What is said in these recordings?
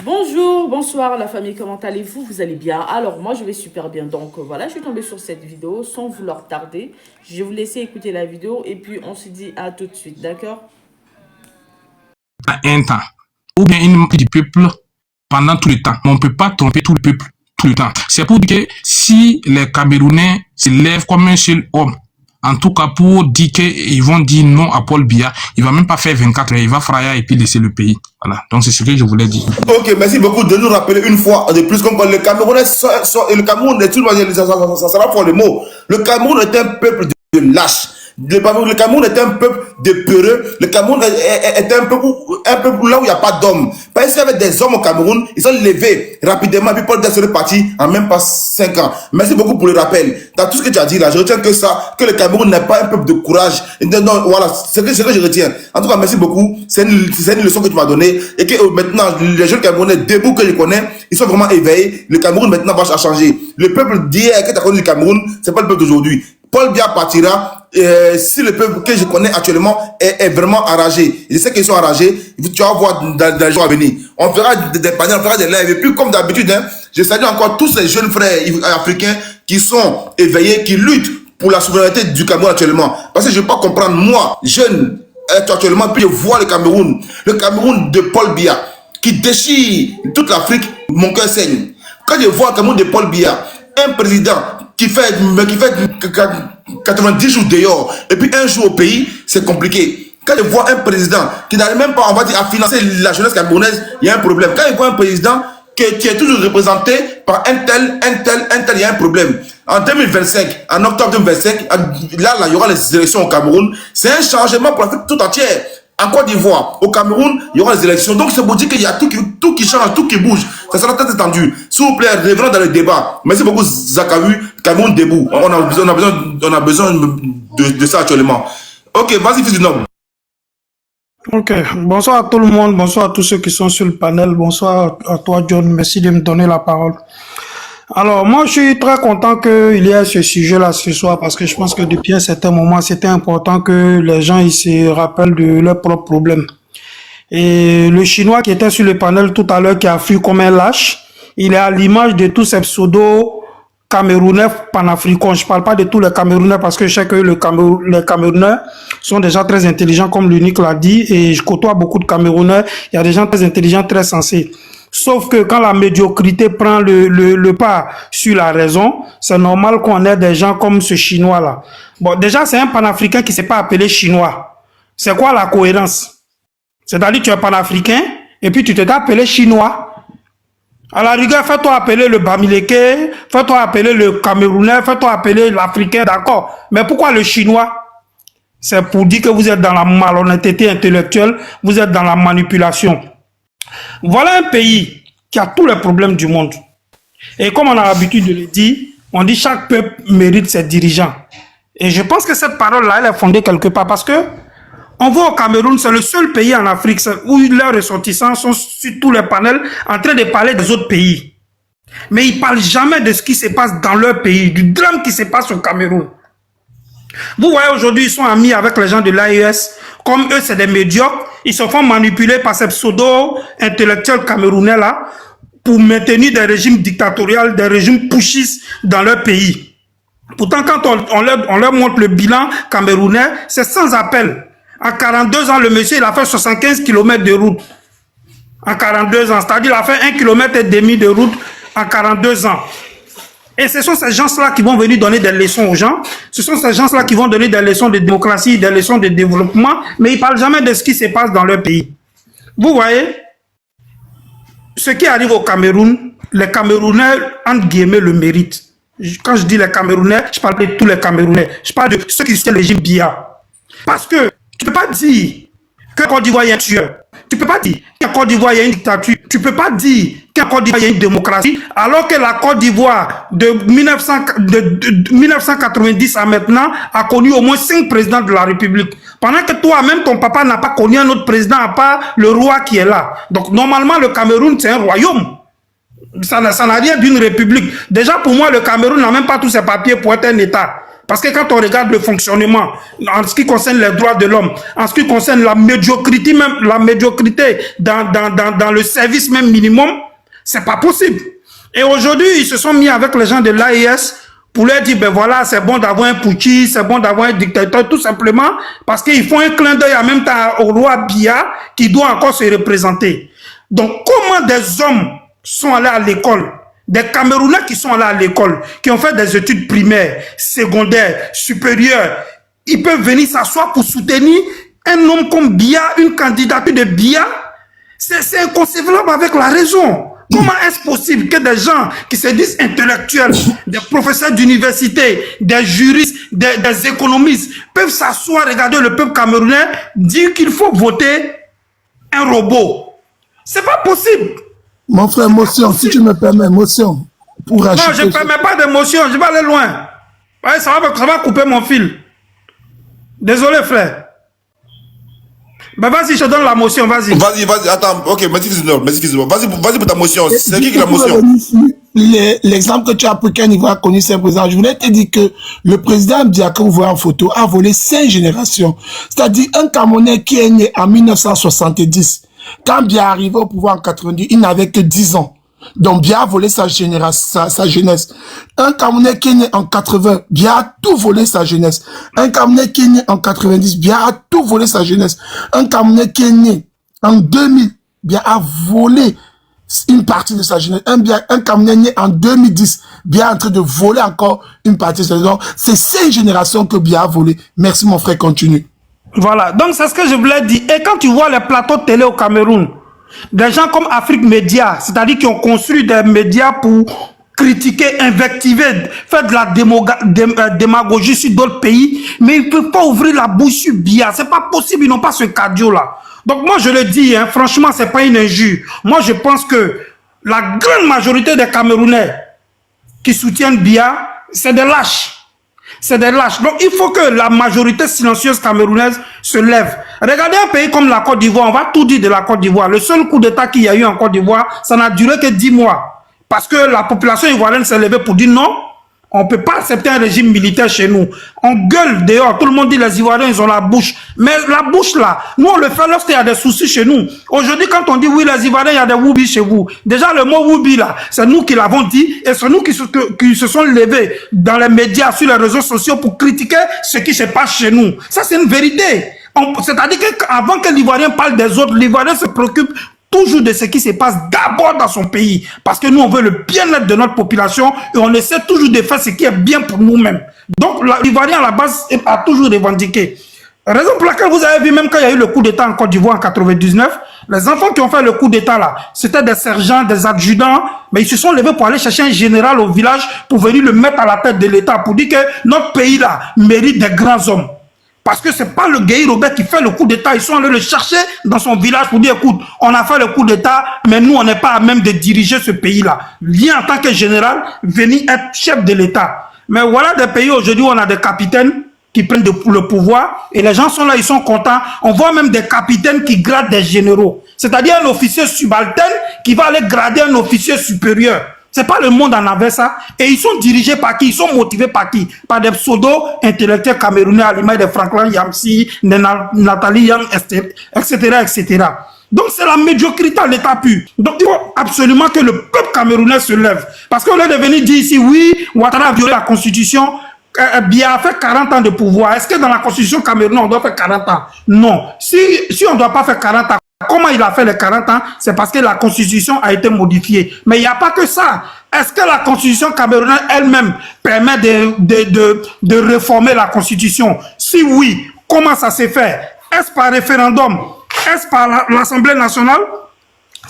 Bonjour, bonsoir la famille, comment allez-vous? Vous allez bien? Alors moi je vais super bien, donc voilà, je suis tombée sur cette vidéo sans vouloir tarder. Je vais vous laisser écouter la vidéo et puis on se dit à tout de suite, d'accord? À un temps, ou bien une moitié du peuple pendant tout le temps. Mais on ne peut pas tromper tout le peuple tout le temps. C'est pour dire que si les Camerounais se lèvent comme un seul homme, en tout cas pour dire qu'ils vont dire non à Paul Biya, il va même pas faire 24 heures, il va frayer et puis laisser le pays. Voilà, donc c'est ce que je voulais dire. Ok, merci beaucoup de nous rappeler une fois de plus comme quoi le Camerounais, le Cameroun est tout le monde, ça sera pour le mot. Le Cameroun est un peuple de lâches. Le Cameroun est un peuple de peureux. Le Cameroun est un peuple là où il n'y a pas d'hommes. Parce qu'il y avait des hommes au Cameroun, ils sont levés rapidement. Puis Paul Biya serait parti en même pas 5 ans. Merci beaucoup pour le rappel. Dans tout ce que tu as dit là, je retiens que ça, que le Cameroun n'est pas un peuple de courage. Non, voilà, c'est ce que je retiens. En tout cas, merci beaucoup. C'est une leçon que tu m'as donnée. Et que maintenant, les jeunes Camerounais debout que je connais, ils sont vraiment éveillés. Le Cameroun maintenant va changer. Le peuple d'hier que tu as connu du Cameroun, c'est pas le peuple d'aujourd'hui. Paul Biya partira. Si le peuple que je connais actuellement est vraiment enragé, je sais qu'ils sont enragés, tu vas voir dans les jours à venir. On fera des paniers, on fera des lives. Et puis, comme d'habitude, je salue encore tous ces jeunes frères africains qui sont éveillés, qui luttent pour la souveraineté du Cameroun actuellement. Parce que je ne peux pas comprendre, moi, jeune, actuellement, puis je vois le Cameroun de Paul Biya, qui déchire toute l'Afrique, mon cœur saigne. Quand je vois le Cameroun de Paul Biya, un président qui fait 90 jours dehors et puis un jour au pays, c'est compliqué. Quand je vois un président qui n'arrive même pas, on va dire, à financer la jeunesse camerounaise, il y a un problème. Quand je vois un président qui est toujours représenté par un tel, il y a un problème. En 2025, en octobre 2025, là, il y aura les élections au Cameroun. C'est un changement pour l'Afrique tout entière. En Côte d'Ivoire, au Cameroun, il y aura les élections. Donc, c'est pour dire qu'il y a tout qui change, tout qui bouge. Ça sera très étendu. S'il vous plaît, revenons dans le débat. Merci beaucoup, Zakaru. Cameroun debout. On a besoin de ça actuellement. Ok, vas-y, fils du noble. Ok, bonsoir à tout le monde, bonsoir à tous ceux qui sont sur le panel, bonsoir à toi John, merci de me donner la parole. Alors moi je suis très content qu'il y ait ce sujet là ce soir parce que je pense que depuis un certain moment c'était important que les gens ils se rappellent de leurs propres problèmes. Et le Chinois qui était sur le panel tout à l'heure qui a fui comme un lâche, il est à l'image de tous ces pseudo Camerounais panafricains. Je ne parle pas de tous les Camerounais parce que je sais que les Camerounais sont déjà très intelligents comme l'unique l'a dit et je côtoie beaucoup de Camerounais. Il y a des gens très intelligents, très sensés. Sauf que quand la médiocrité prend le pas sur la raison, c'est normal qu'on ait des gens comme ce Chinois-là. Bon, déjà, c'est un panafricain qui ne s'est pas appelé Chinois. C'est quoi la cohérence? C'est-à-dire que tu es panafricain et puis tu t'es appelé Chinois. À la rigueur, fais-toi appeler le Bamileke, fais-toi appeler le Camerounais, fais-toi appeler l'Africain, d'accord. Mais pourquoi le Chinois? C'est pour dire que vous êtes dans la malhonnêteté intellectuelle, vous êtes dans la manipulation. Voilà un pays qui a tous les problèmes du monde. Et comme on a l'habitude de le dire, on dit chaque peuple mérite ses dirigeants. Et je pense que cette parole-là, elle est fondée quelque part parce que on voit au Cameroun, c'est le seul pays en Afrique où leurs ressortissants sont sur tous les panels en train de parler des autres pays. Mais ils ne parlent jamais de ce qui se passe dans leur pays, du drame qui se passe au Cameroun. Vous voyez aujourd'hui, ils sont amis avec les gens de l'AES. Comme eux, c'est des médiocres, ils se font manipuler par ces pseudo-intellectuels camerounais-là pour maintenir des régimes dictatoriaux, des régimes pushistes dans leur pays. Pourtant, quand on leur montre le bilan camerounais, c'est sans appel. En 42 ans, le monsieur, il a fait 75 km de route. En 42 ans, c'est-à-dire il a fait 1,5 km de route en 42 ans. Et ce sont ces gens-là qui vont venir donner des leçons aux gens. Ce sont ces gens-là qui vont donner des leçons de démocratie, des leçons de développement, mais ils ne parlent jamais de ce qui se passe dans leur pays. Vous voyez, ce qui arrive au Cameroun, les Camerounais, entre guillemets, le méritent. Quand je dis les Camerounais, je parle de tous les Camerounais. Je parle de ceux qui soutiennent le régime Biya. Parce que tu ne peux pas dire qu'en Côte d'Ivoire, il y a un tueur. Tu ne peux pas dire qu'en Côte d'Ivoire, il y a une dictature. Tu ne peux pas dire qu'en Côte d'Ivoire, il y a une démocratie. Alors que la Côte d'Ivoire, de 1990 à maintenant, a connu au moins 5 présidents de la République. Pendant que toi-même, ton papa n'a pas connu un autre président à part le roi qui est là. Donc, normalement, le Cameroun, c'est un royaume. Ça n'a rien d'une république. Déjà, pour moi, le Cameroun n'a même pas tous ses papiers pour être un État. Parce que quand on regarde le fonctionnement, en ce qui concerne les droits de l'homme, en ce qui concerne la médiocrité, même la médiocrité dans le service même minimum, c'est pas possible. Et aujourd'hui, ils se sont mis avec les gens de l'AES pour leur dire, ben voilà, c'est bon d'avoir un putschiste, c'est bon d'avoir un dictateur, tout simplement parce qu'ils font un clin d'œil en même temps au roi Biya qui doit encore se représenter. Donc, comment des hommes sont allés à l'école, des Camerounais qui sont allés à l'école, qui ont fait des études primaires, secondaires, supérieures, ils peuvent venir s'asseoir pour soutenir un homme comme Biya, une candidature de Biya? C'est inconcevable avec la raison. Comment est-ce possible que des gens qui se disent intellectuels, des professeurs d'université, des juristes, des économistes, peuvent s'asseoir, regarder le peuple camerounais, dire qu'il faut voter un robot? C'est pas possible. Mon frère, motion, si tu me permets, motion. Pour non, je ne permets pas d'émotion, je vais aller loin. Ouais, ça va couper mon fil. Désolé, frère. Ben vas-y, je te donne la motion, vas-y. Vas-y, attends, ok, merci Fils-Nord. Vas-y pour ta motion. C'est qui la motion? L'exemple que tu as pris qu'un Ivoire a connu, c'est un président. Je voulais te dire que le président Biya, que vous voyez en photo, a volé 5 générations. C'est-à-dire un Camerounais qui est né en 1970. Quand Biya est arrivé au pouvoir en 90, il n'avait que 10 ans. Donc Biya a volé sa jeunesse. Un Camerounais qui est né en 80, Biya a tout volé sa jeunesse. Un Camerounais qui est né en 90, Biya a tout volé sa jeunesse. Un Camerounais qui est né en 2000, Biya a volé une partie de sa jeunesse. Un Camerounais né en 2010, Biya est en train de voler encore une partie de sa jeunesse. C'est 5 générations que Biya a volé. Merci mon frère, continue. Voilà, donc c'est ce que je voulais dire. Et quand tu vois les plateaux de télé au Cameroun, des gens comme Afrique Média, c'est-à-dire qui ont construit des médias pour critiquer, invectiver, faire de la démagogie sur d'autres pays, mais ils ne peuvent pas ouvrir la bouche sur Biya. C'est pas possible, ils n'ont pas ce cardio-là. Donc moi je le dis, hein, franchement, c'est pas une injure. Moi je pense que la grande majorité des Camerounais qui soutiennent Biya, c'est des lâches. C'est des lâches. Donc, il faut que la majorité silencieuse camerounaise se lève. Regardez un pays comme la Côte d'Ivoire. On va tout dire de la Côte d'Ivoire. Le seul coup d'État qu'il y a eu en Côte d'Ivoire, ça n'a duré que 10 mois. Parce que la population ivoirienne s'est levée pour dire non, on ne peut pas accepter un régime militaire chez nous. On gueule dehors. Tout le monde dit les Ivoiriens, ils ont la bouche. Mais la bouche là, nous on le fait lorsqu'il y a des soucis chez nous. Aujourd'hui, quand on dit oui, les Ivoiriens, il y a des woubi chez vous. Déjà, le mot woubi là, c'est nous qui l'avons dit et c'est nous qui se sont levés dans les médias, sur les réseaux sociaux pour critiquer ce qui se passe chez nous. Ça, c'est une vérité. C'est-à-dire qu'avant que l'Ivoirien parle des autres, l'Ivoirien se préoccupe toujours de ce qui se passe d'abord dans son pays. Parce que nous, on veut le bien-être de notre population et on essaie toujours de faire ce qui est bien pour nous-mêmes. Donc, l'Ivoirien, à la base, a toujours revendiqué. Raison pour laquelle vous avez vu, même quand il y a eu le coup d'État en Côte d'Ivoire en 99, les enfants qui ont fait le coup d'État là, c'était des sergents, des adjudants, mais ils se sont levés pour aller chercher un général au village pour venir le mettre à la tête de l'État, pour dire que notre pays là mérite des grands hommes. Parce que ce n'est pas le Guy Robert qui fait le coup d'État. Ils sont allés le chercher dans son village pour dire, écoute, on a fait le coup d'État, mais nous, on n'est pas à même de diriger ce pays-là. Viens en tant que général, venir être chef de l'État. Mais voilà des pays aujourd'hui où on a des capitaines qui prennent le pouvoir et les gens sont là, ils sont contents. On voit même des capitaines qui gradent des généraux. C'est-à-dire un officier subalterne qui va aller grader un officier supérieur. C'est pas le monde en avait ça. Et ils sont dirigés par qui? Ils sont motivés par qui? Par des pseudo-intellectuels camerounais à l'image de Franklin Yamsi, de Nathalie Yang, etc., etc. Donc c'est la médiocrité à l'état pur. Donc il faut absolument que le peuple camerounais se lève. Parce qu'on est devenu dire ici, oui, Ouattara a violé la constitution, Biya a fait 40 ans de pouvoir. Est-ce que dans la constitution camerounaise, on doit faire 40 ans? Non. Si on ne doit pas faire 40 ans, comment il a fait les 40 ans? C'est parce que la constitution a été modifiée. Mais il n'y a pas que ça. Est-ce que la constitution camerounaise elle-même permet de réformer la constitution? Si oui, comment ça s'est fait? Est-ce par référendum? Est-ce par l'Assemblée nationale?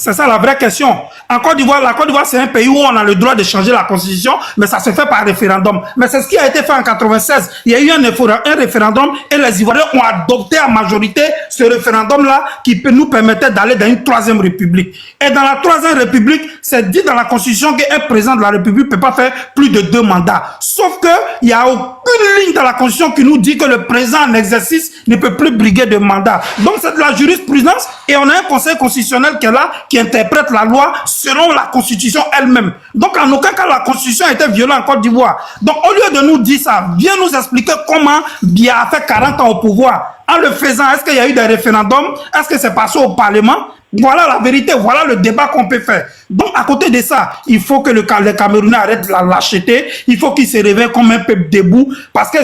C'est ça la vraie question. En Côte d'Ivoire, la Côte d'Ivoire, c'est un pays où on a le droit de changer la constitution, mais ça se fait par référendum. Mais c'est ce qui a été fait en 96. Il y a eu un référendum et les Ivoiriens ont adopté à majorité ce référendum-là qui nous permettait d'aller dans une troisième république. Et dans la troisième république, c'est dit dans la constitution qu'un président de la république ne peut pas faire plus de 2 mandats. Sauf qu'il n'y a aucune ligne dans la constitution qui nous dit que le président en exercice ne peut plus briguer de mandat. Donc c'est de la jurisprudence et on a un conseil constitutionnel qui est là, qui interprète la loi selon la Constitution elle-même. Donc, en aucun cas, la Constitution a été violée en Côte d'Ivoire. Donc, au lieu de nous dire ça, viens nous expliquer comment Biya a fait 40 ans au pouvoir. En le faisant, est-ce qu'il y a eu des référendums? Est-ce que c'est passé au Parlement? Voilà la vérité, voilà le débat qu'on peut faire. Donc, à côté de ça, il faut que les Camerounais arrêtent la lâcheté. Il faut qu'ils se réveillent comme un peuple debout. Parce que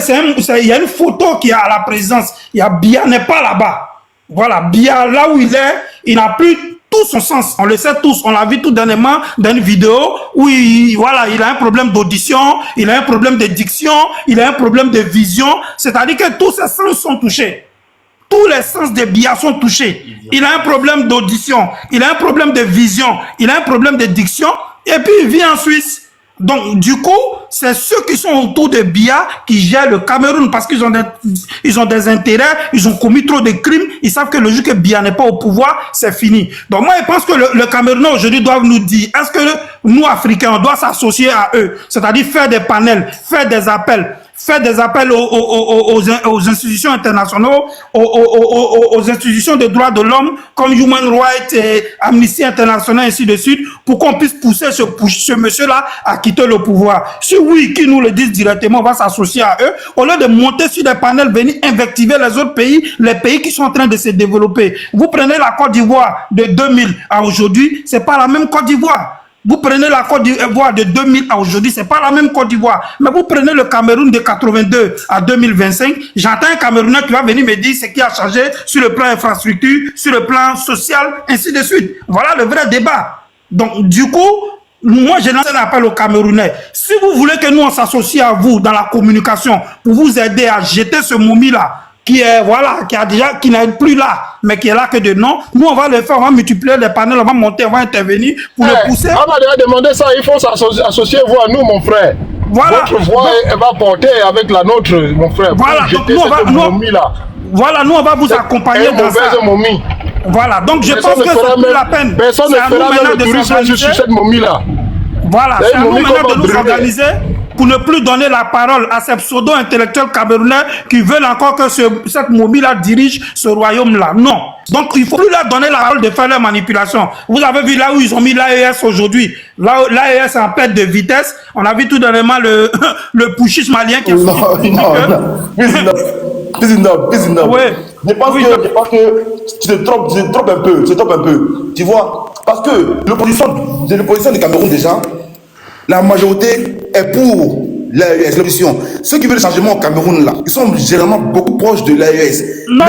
il y a une photo qui est à la présidence. Il y a Biya n'est pas là-bas. Voilà, Biya, là où il est, il n'a plus tout son sens. On le sait tous. On l'a vu tout dernièrement dans une vidéo où il a un problème d'audition, il a un problème de diction, il a un problème de vision. C'est-à-dire que tous ses sens sont touchés. Tous les sens de Biya sont touchés. Il a un problème d'audition, il a un problème de vision, il a un problème de diction, et puis il vit en Suisse. Donc, du coup, c'est ceux qui sont autour de Biya qui gèrent le Cameroun parce qu'ils ont des intérêts, ils ont commis trop de crimes, ils savent que le jour que Biya n'est pas au pouvoir, c'est fini. Donc, moi, je pense que le Camerounais aujourd'hui doivent nous dire, est-ce que nous, Africains, on doit s'associer à eux, c'est-à-dire faire des panels, faire des appels aux institutions internationales, aux institutions de droits de l'homme comme Human Rights et Amnesty International, ainsi de suite, pour qu'on puisse pousser ce monsieur-là à quitter le pouvoir. Si oui, qu'ils nous le disent directement, on va s'associer à eux, au lieu de monter sur des panels, venir invectiver les autres pays, les pays qui sont en train de se développer. Vous prenez la Côte d'Ivoire de 2000 à aujourd'hui, c'est pas la même Côte d'Ivoire. Vous prenez la Côte d'Ivoire de 2000 à aujourd'hui, c'est pas la même Côte d'Ivoire. Mais vous prenez le Cameroun de 82 à 2025, j'entends un Camerounais qui va venir me dire ce qui a changé sur le plan infrastructure, sur le plan social, ainsi de suite. Voilà le vrai débat. Donc, du coup, moi, je lance un appel aux Camerounais. Si vous voulez que nous, on s'associe à vous dans la communication pour vous aider à jeter ce momie-là, qui n'est plus là, mais qui est là que de nom. Nous, on va le faire, on va multiplier les panels, on va monter, on va intervenir pour le pousser. On a déjà demandé ça, il faut s'associer vous à nous, mon frère. Voilà. Votre voix, elle va porter avec la nôtre, mon frère. Voilà, donc nous, on va vous accompagner dans ça. Momie. Voilà, donc je pense que c'est plus la peine. Personne ne fera même le tourisme sur cette momie-là. Voilà, c'est à nous maintenant de nous organiser pour ne plus donner la parole à ces pseudo-intellectuels camerounais qui veulent encore que cette momie-là dirige ce royaume-là. Non. Donc, il ne faut plus leur donner la parole de faire leur manipulation. Vous avez vu là où ils ont mis l'AES aujourd'hui. L'AES en perte de vitesse. On a vu tout dernièrement le putschiste malien qui a Non. Ouais. Je pense que tu te trompes un peu. Tu vois, parce que l'opposition du Cameroun déjà, la majorité est pour l'AES, l'opposition. Ceux qui veulent le changement au Cameroun là, ils sont généralement beaucoup proches de l'AES. Non,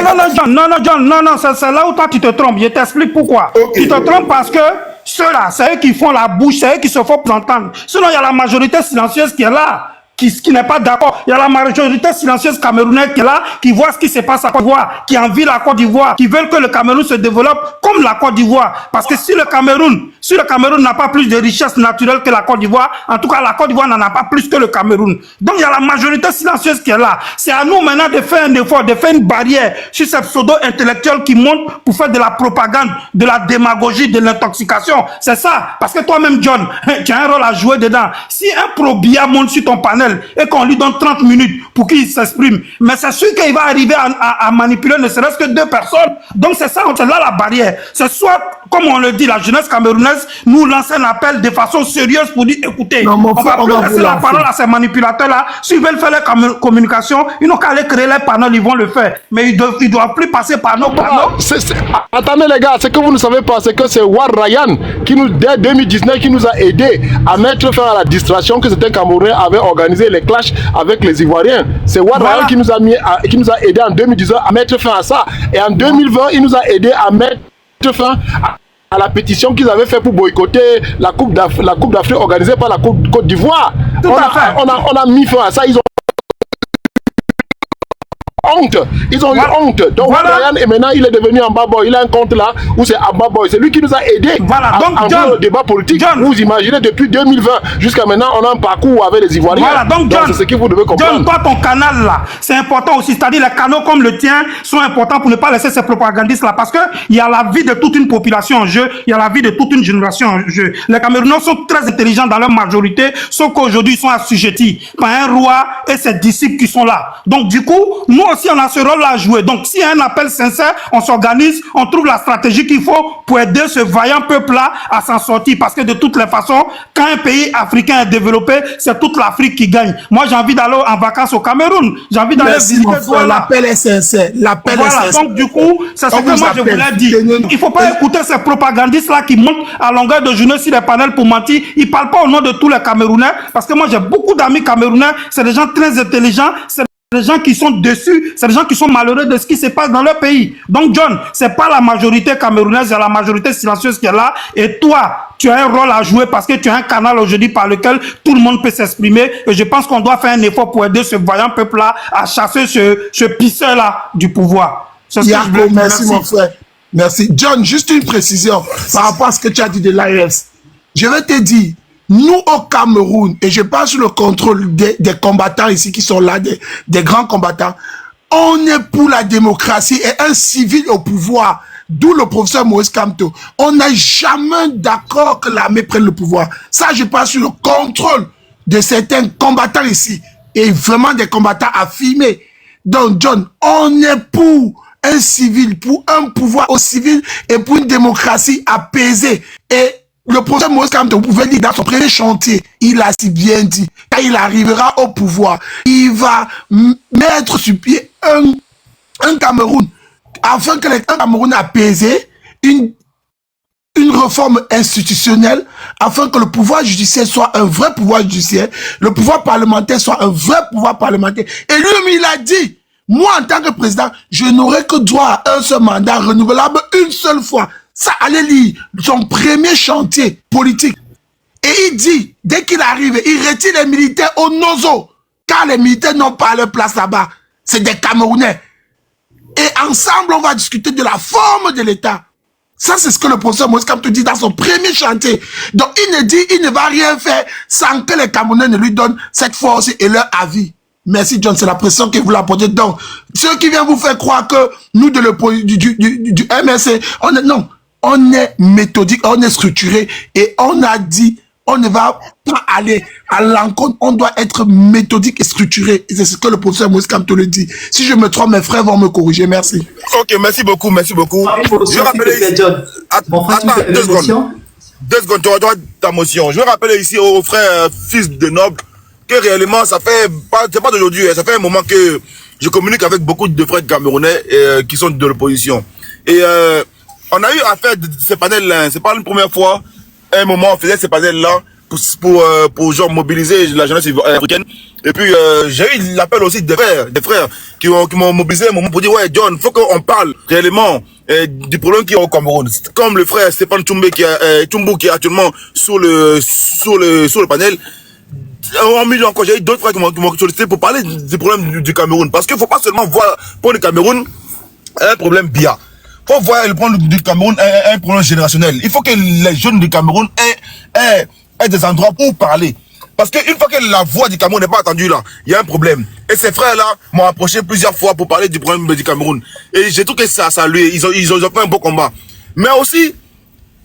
c'est là où toi tu te trompes. Je t'explique pourquoi. Okay. Tu te trompes parce que ceux-là, c'est eux qui font la bouche, c'est eux qui se font entendre. Sinon, il y a la majorité silencieuse qui est là. Qui n'est pas d'accord. Il y a la majorité silencieuse camerounaise qui est là, qui voit ce qui se passe à Côte d'Ivoire, qui envie la Côte d'Ivoire, qui veulent que le Cameroun se développe comme la Côte d'Ivoire. Parce que si le Cameroun n'a pas plus de richesse naturelle que la Côte d'Ivoire, en tout cas la Côte d'Ivoire n'en a pas plus que le Cameroun. Donc il y a la majorité silencieuse qui est là. C'est à nous maintenant de faire un effort, de faire une barrière sur ces pseudo-intellectuels qui montent pour faire de la propagande, de la démagogie, de l'intoxication. C'est ça. Parce que toi-même, John, tu as un rôle à jouer dedans. Si un pro-Biya monte sur ton panel et qu'on lui donne 30 minutes pour qu'il s'exprime, mais c'est sûr qu'il va arriver à manipuler ne serait-ce que 2 personnes. Donc c'est ça, c'est là la barrière. C'est soit, comme on le dit, la jeunesse camerounaise nous lance un appel de façon sérieuse pour dire, écoutez, on va plus laisser la parole à ces manipulateurs-là. S'ils veulent faire la communication, ils n'ont qu'à aller créer les panneaux, ils vont le faire. Mais ils doivent plus passer par nos panneaux. Attendez les gars, ce que vous ne savez pas, c'est que c'est War Ryan qui nous, dès 2019, qui nous a aidé à mettre fin à la distraction que certains Camerounais avaient organisé les clashs avec les Ivoiriens. C'est War Ryan qui nous a aidé en 2019 à mettre fin à ça. Et en 2020, il nous a aidé à mettre fin à la pétition qu'ils avaient fait pour boycotter la Coupe d'Afrique organisée par la Côte d'Ivoire. On a mis fin à ça. Ils ont honte. Ils ont eu honte. Donc Ryan, et maintenant il est devenu un bad boy. Il a un compte là où c'est un bad boy. C'est lui qui nous a aidés à faire le débat politique. Vous imaginez, depuis 2020 jusqu'à maintenant, on a un parcours avec les Ivoiriens. Voilà, donc John, c'est ce que vous devez comprendre. John, toi, ton canal là, c'est important aussi. C'est-à-dire les canaux comme le tien sont importants pour ne pas laisser ces propagandistes là. Parce qu'il y a la vie de toute une population en jeu. Il y a la vie de toute une génération en jeu. Les Camerounais sont très intelligents dans leur majorité, sauf qu'aujourd'hui ils sont assujettis par un roi et ses disciples qui sont là. Donc du coup, nous aussi, on a ce rôle à jouer. Donc, s'il y a un appel sincère, on s'organise, on trouve la stratégie qu'il faut pour aider ce vaillant peuple-là à s'en sortir. Parce que de toutes les façons, quand un pays africain est développé, c'est toute l'Afrique qui gagne. Moi, j'ai envie d'aller en vacances au Cameroun. J'ai envie d'aller visiter Douala. L'appel est sincère. L'appel est sincère. Donc, du coup, c'est ce que moi, je voulais dire. Il ne faut pas écouter ces propagandistes-là qui montent à longueur de journée sur les panels pour mentir. Ils ne parlent pas au nom de tous les Camerounais. Parce que moi, j'ai beaucoup d'amis camerounais. C'est des gens très intelligents. C'est des gens qui sont dessus, c'est des gens qui sont malheureux de ce qui se passe dans leur pays. Donc, John, c'est pas la majorité camerounaise, c'est la majorité silencieuse qui est là. Et toi, tu as un rôle à jouer parce que tu as un canal aujourd'hui par lequel tout le monde peut s'exprimer. Et je pense qu'on doit faire un effort pour aider ce vaillant peuple-là à chasser ce pisseur-là du pouvoir. Yako, merci mon frère. Merci. John, juste une précision par rapport à ce que tu as dit de l'AES. Je vais te dire, nous au Cameroun, et je parle sous le contrôle des combattants ici qui sont là, des grands combattants, on est pour la démocratie et un civil au pouvoir, d'où le professeur Moïse Kamto. On n'est jamais d'accord que l'armée prenne le pouvoir. Ça, je parle sous le contrôle de certains combattants ici, et vraiment des combattants affirmés. Donc, John, on est pour un civil, pour un pouvoir au civil et pour une démocratie apaisée. Et le professeur Moïse Kamto, vous pouvez dire dans son premier chantier, il a si bien dit, quand il arrivera au pouvoir, il va mettre sur pied un Cameroun, afin que un Cameroun apaisé, une réforme institutionnelle, afin que le pouvoir judiciaire soit un vrai pouvoir judiciaire, le pouvoir parlementaire soit un vrai pouvoir parlementaire. Et lui, il a dit, moi en tant que président, je n'aurai que droit à un seul mandat renouvelable une seule fois. Ça, allez lire son premier chantier politique. Et il dit, dès qu'il arrive, il retire les militaires au Nozo. Car les militaires n'ont pas leur place là-bas. C'est des Camerounais. Et ensemble, on va discuter de la forme de l'État. Ça, c'est ce que le professeur Moïse Kamto dit dans son premier chantier. Donc, il ne va rien faire sans que les Camerounais ne lui donnent cette force et leur avis. Merci, John, c'est la pression que vous l'apportez. Donc, ceux qui viennent vous faire croire que nous, du MSC, on est méthodique, on est structuré et on a dit, on ne va pas aller à l'encontre, on doit être méthodique et structuré. Et c'est ce que le professeur Moïse Kamto le dit. Si je me trompe, mes frères vont me corriger. Merci. Ok, merci beaucoup, merci beaucoup. Je vais rappeler ici... Attends, 2 secondes. 2 secondes, tu auras ta motion. Je vais rappeler ici aux frères fils de Noble que réellement, c'est pas d'aujourd'hui, ça fait un moment que je communique avec beaucoup de frères camerounais qui sont de l'opposition. Et on a eu à faire ces panels-là, c'est pas la première fois, un moment on faisait ces panels-là pour genre mobiliser la jeunesse africaine. Et puis j'ai eu l'appel aussi des frères qui m'ont mobilisé un moment pour dire ouais John, faut qu'on parle réellement du problème qu'il y a au Cameroun. Comme le frère Stéphane Tchoumbou qui est actuellement sur le panel. J'ai eu d'autres frères qui m'ont sollicité pour parler du problème du Cameroun. Parce qu'il ne faut pas seulement voir pour le Cameroun un problème BIA. Il faut voir le problème du Cameroun un problème générationnel. Il faut que les jeunes du Cameroun aient des endroits pour parler. Parce qu'une fois que la voix du Cameroun n'est pas entendue là, il y a un problème. Et ces frères-là m'ont approché plusieurs fois pour parler du problème du Cameroun. Et j'ai trouvé que ça a salué. Ils ont fait un beau combat. Mais aussi,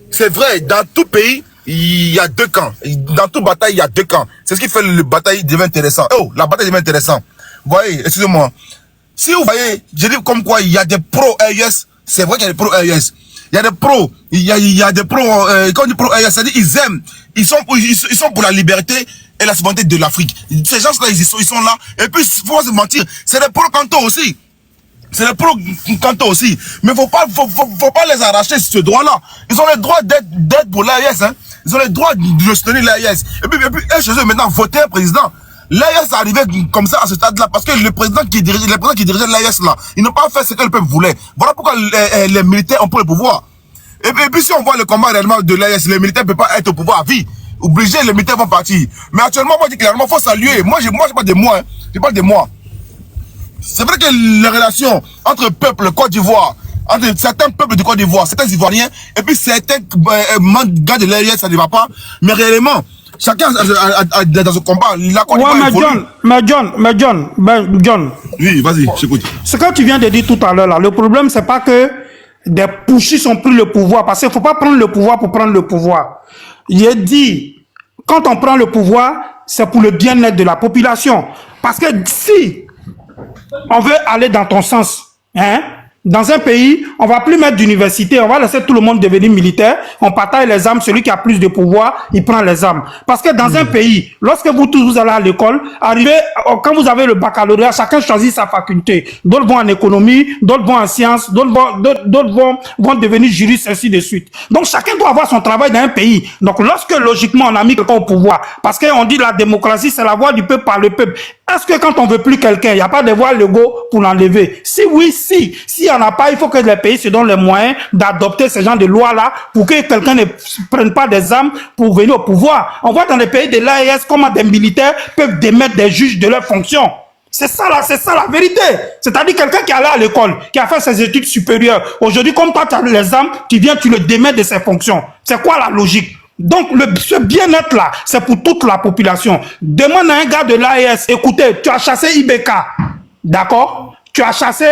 c'est vrai, dans tout pays, il y a 2 camps. Dans toute bataille, il y a 2 camps. C'est ce qui fait le bataille devient intéressant. Oh, la bataille devient intéressante. Vous voyez, excusez-moi. Si vous voyez, je dis comme quoi il y a des pro-AES. C'est vrai qu'il y a des pro-AES. Il y a des pros. Il y a des pros. Quand on dit pro-AES, c'est-à-dire ils aiment. Ils sont pour la liberté et la souveraineté de l'Afrique. Ces gens-là, ils sont là. Et puis, faut pas se mentir, c'est des pro-cantons aussi. C'est les pro-cantons aussi. Mais faut pas les arracher ce droit-là. Ils ont le droit d'être pour l'AES, hein. Ils ont le droit de soutenir l'AES. Et puis, chez eux, maintenant, voter un président. L'AES est arrivé comme ça à ce stade-là parce que le président qui dirigeait l'AES là, ils n'ont pas fait ce que le peuple voulait. Voilà pourquoi les militaires ont pris le pouvoir. Et puis, si on voit le combat réellement de l'AES, les militaires ne peuvent pas être au pouvoir à vie. Obligés, les militaires vont partir. Mais actuellement, moi, je dis clairement, il faut saluer. Moi, je parle de moi, hein. Je parle de moi. C'est vrai que les relations entre peuples Côte d'Ivoire, entre certains peuples de Côte d'Ivoire, certains Ivoiriens, et puis certains gars de l'AES, ça ne va pas. Mais réellement, chacun dans ce combat, la Côte d'Ivoire. Ouais, John. Oui, vas-y, j'écoute. Ce que tu viens de dire tout à l'heure, là, le problème, c'est pas que des pushistes ont pris le pouvoir, parce qu'il ne faut pas prendre le pouvoir pour prendre le pouvoir. J'ai dit, quand on prend le pouvoir, c'est pour le bien-être de la population. Parce que si on veut aller dans ton sens. Hein? Dans un pays, on va plus mettre d'université, on va laisser tout le monde devenir militaire, on partage les armes, celui qui a plus de pouvoir, il prend les armes. Parce que dans un pays, lorsque vous tous vous allez à l'école, quand vous avez le baccalauréat, chacun choisit sa faculté. D'autres vont en économie, d'autres vont en sciences, d'autres vont devenir juristes, ainsi de suite. Donc chacun doit avoir son travail dans un pays. Donc lorsque logiquement on a mis quelqu'un au pouvoir, parce qu'on dit la démocratie c'est la voix du peuple par le peuple, est-ce que quand on veut plus quelqu'un, il n'y a pas de voie légaux pour l'enlever? Si oui, si. S'il n'y en a pas, il faut que les pays se donnent les moyens d'adopter ce genre de loi-là pour que quelqu'un ne prenne pas des armes pour venir au pouvoir. On voit dans les pays de l'AES comment des militaires peuvent démettre des juges de leurs fonctions. C'est ça la vérité. C'est-à-dire quelqu'un qui est allé à l'école, qui a fait ses études supérieures. Aujourd'hui, comme toi, tu as les armes, tu viens, tu le démets de ses fonctions. C'est quoi la logique? Donc, ce bien-être-là, c'est pour toute la population. Demande à un gars de l'AES, écoutez, tu as chassé IBK, d'accord? Tu as chassé,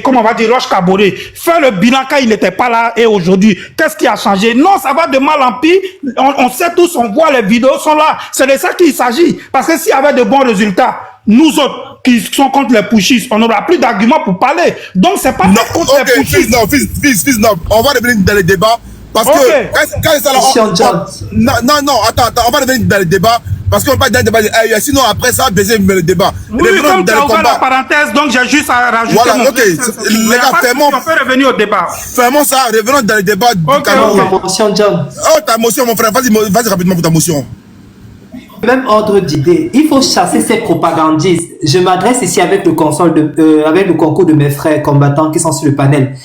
comment on va dire, Roche Kaboré. Fais le bilan quand il n'était pas là et aujourd'hui. Qu'est-ce qui a changé? Non, ça va de mal en pire. On sait tous, on voit, les vidéos sont là. C'est de ça qu'il s'agit. Parce que s'il y avait de bons résultats, nous autres qui sont contre les pushistes, on n'aura plus d'arguments pour parler. Donc, c'est pas contre les pushistes. Fils, non, on va revenir dans le débat. Parce que quand ça non, attends, on va revenir dans le débat. Parce qu'on parle d'un débat, sinon après ça, baiser le débat. Oui, comme tu as ouvert la parenthèse, donc j'ai juste à rajouter. Voilà, ok. Les gars, on peut revenir au débat. Fermons ça, revenons dans le débat du Cameroun. Ta motion, John. Oh, ta motion, mon frère, vas-y rapidement pour ta motion. Même ordre d'idée, il faut chasser ces propagandistes. Je m'adresse ici avec le concours de mes frères combattants qui sont sur le panel.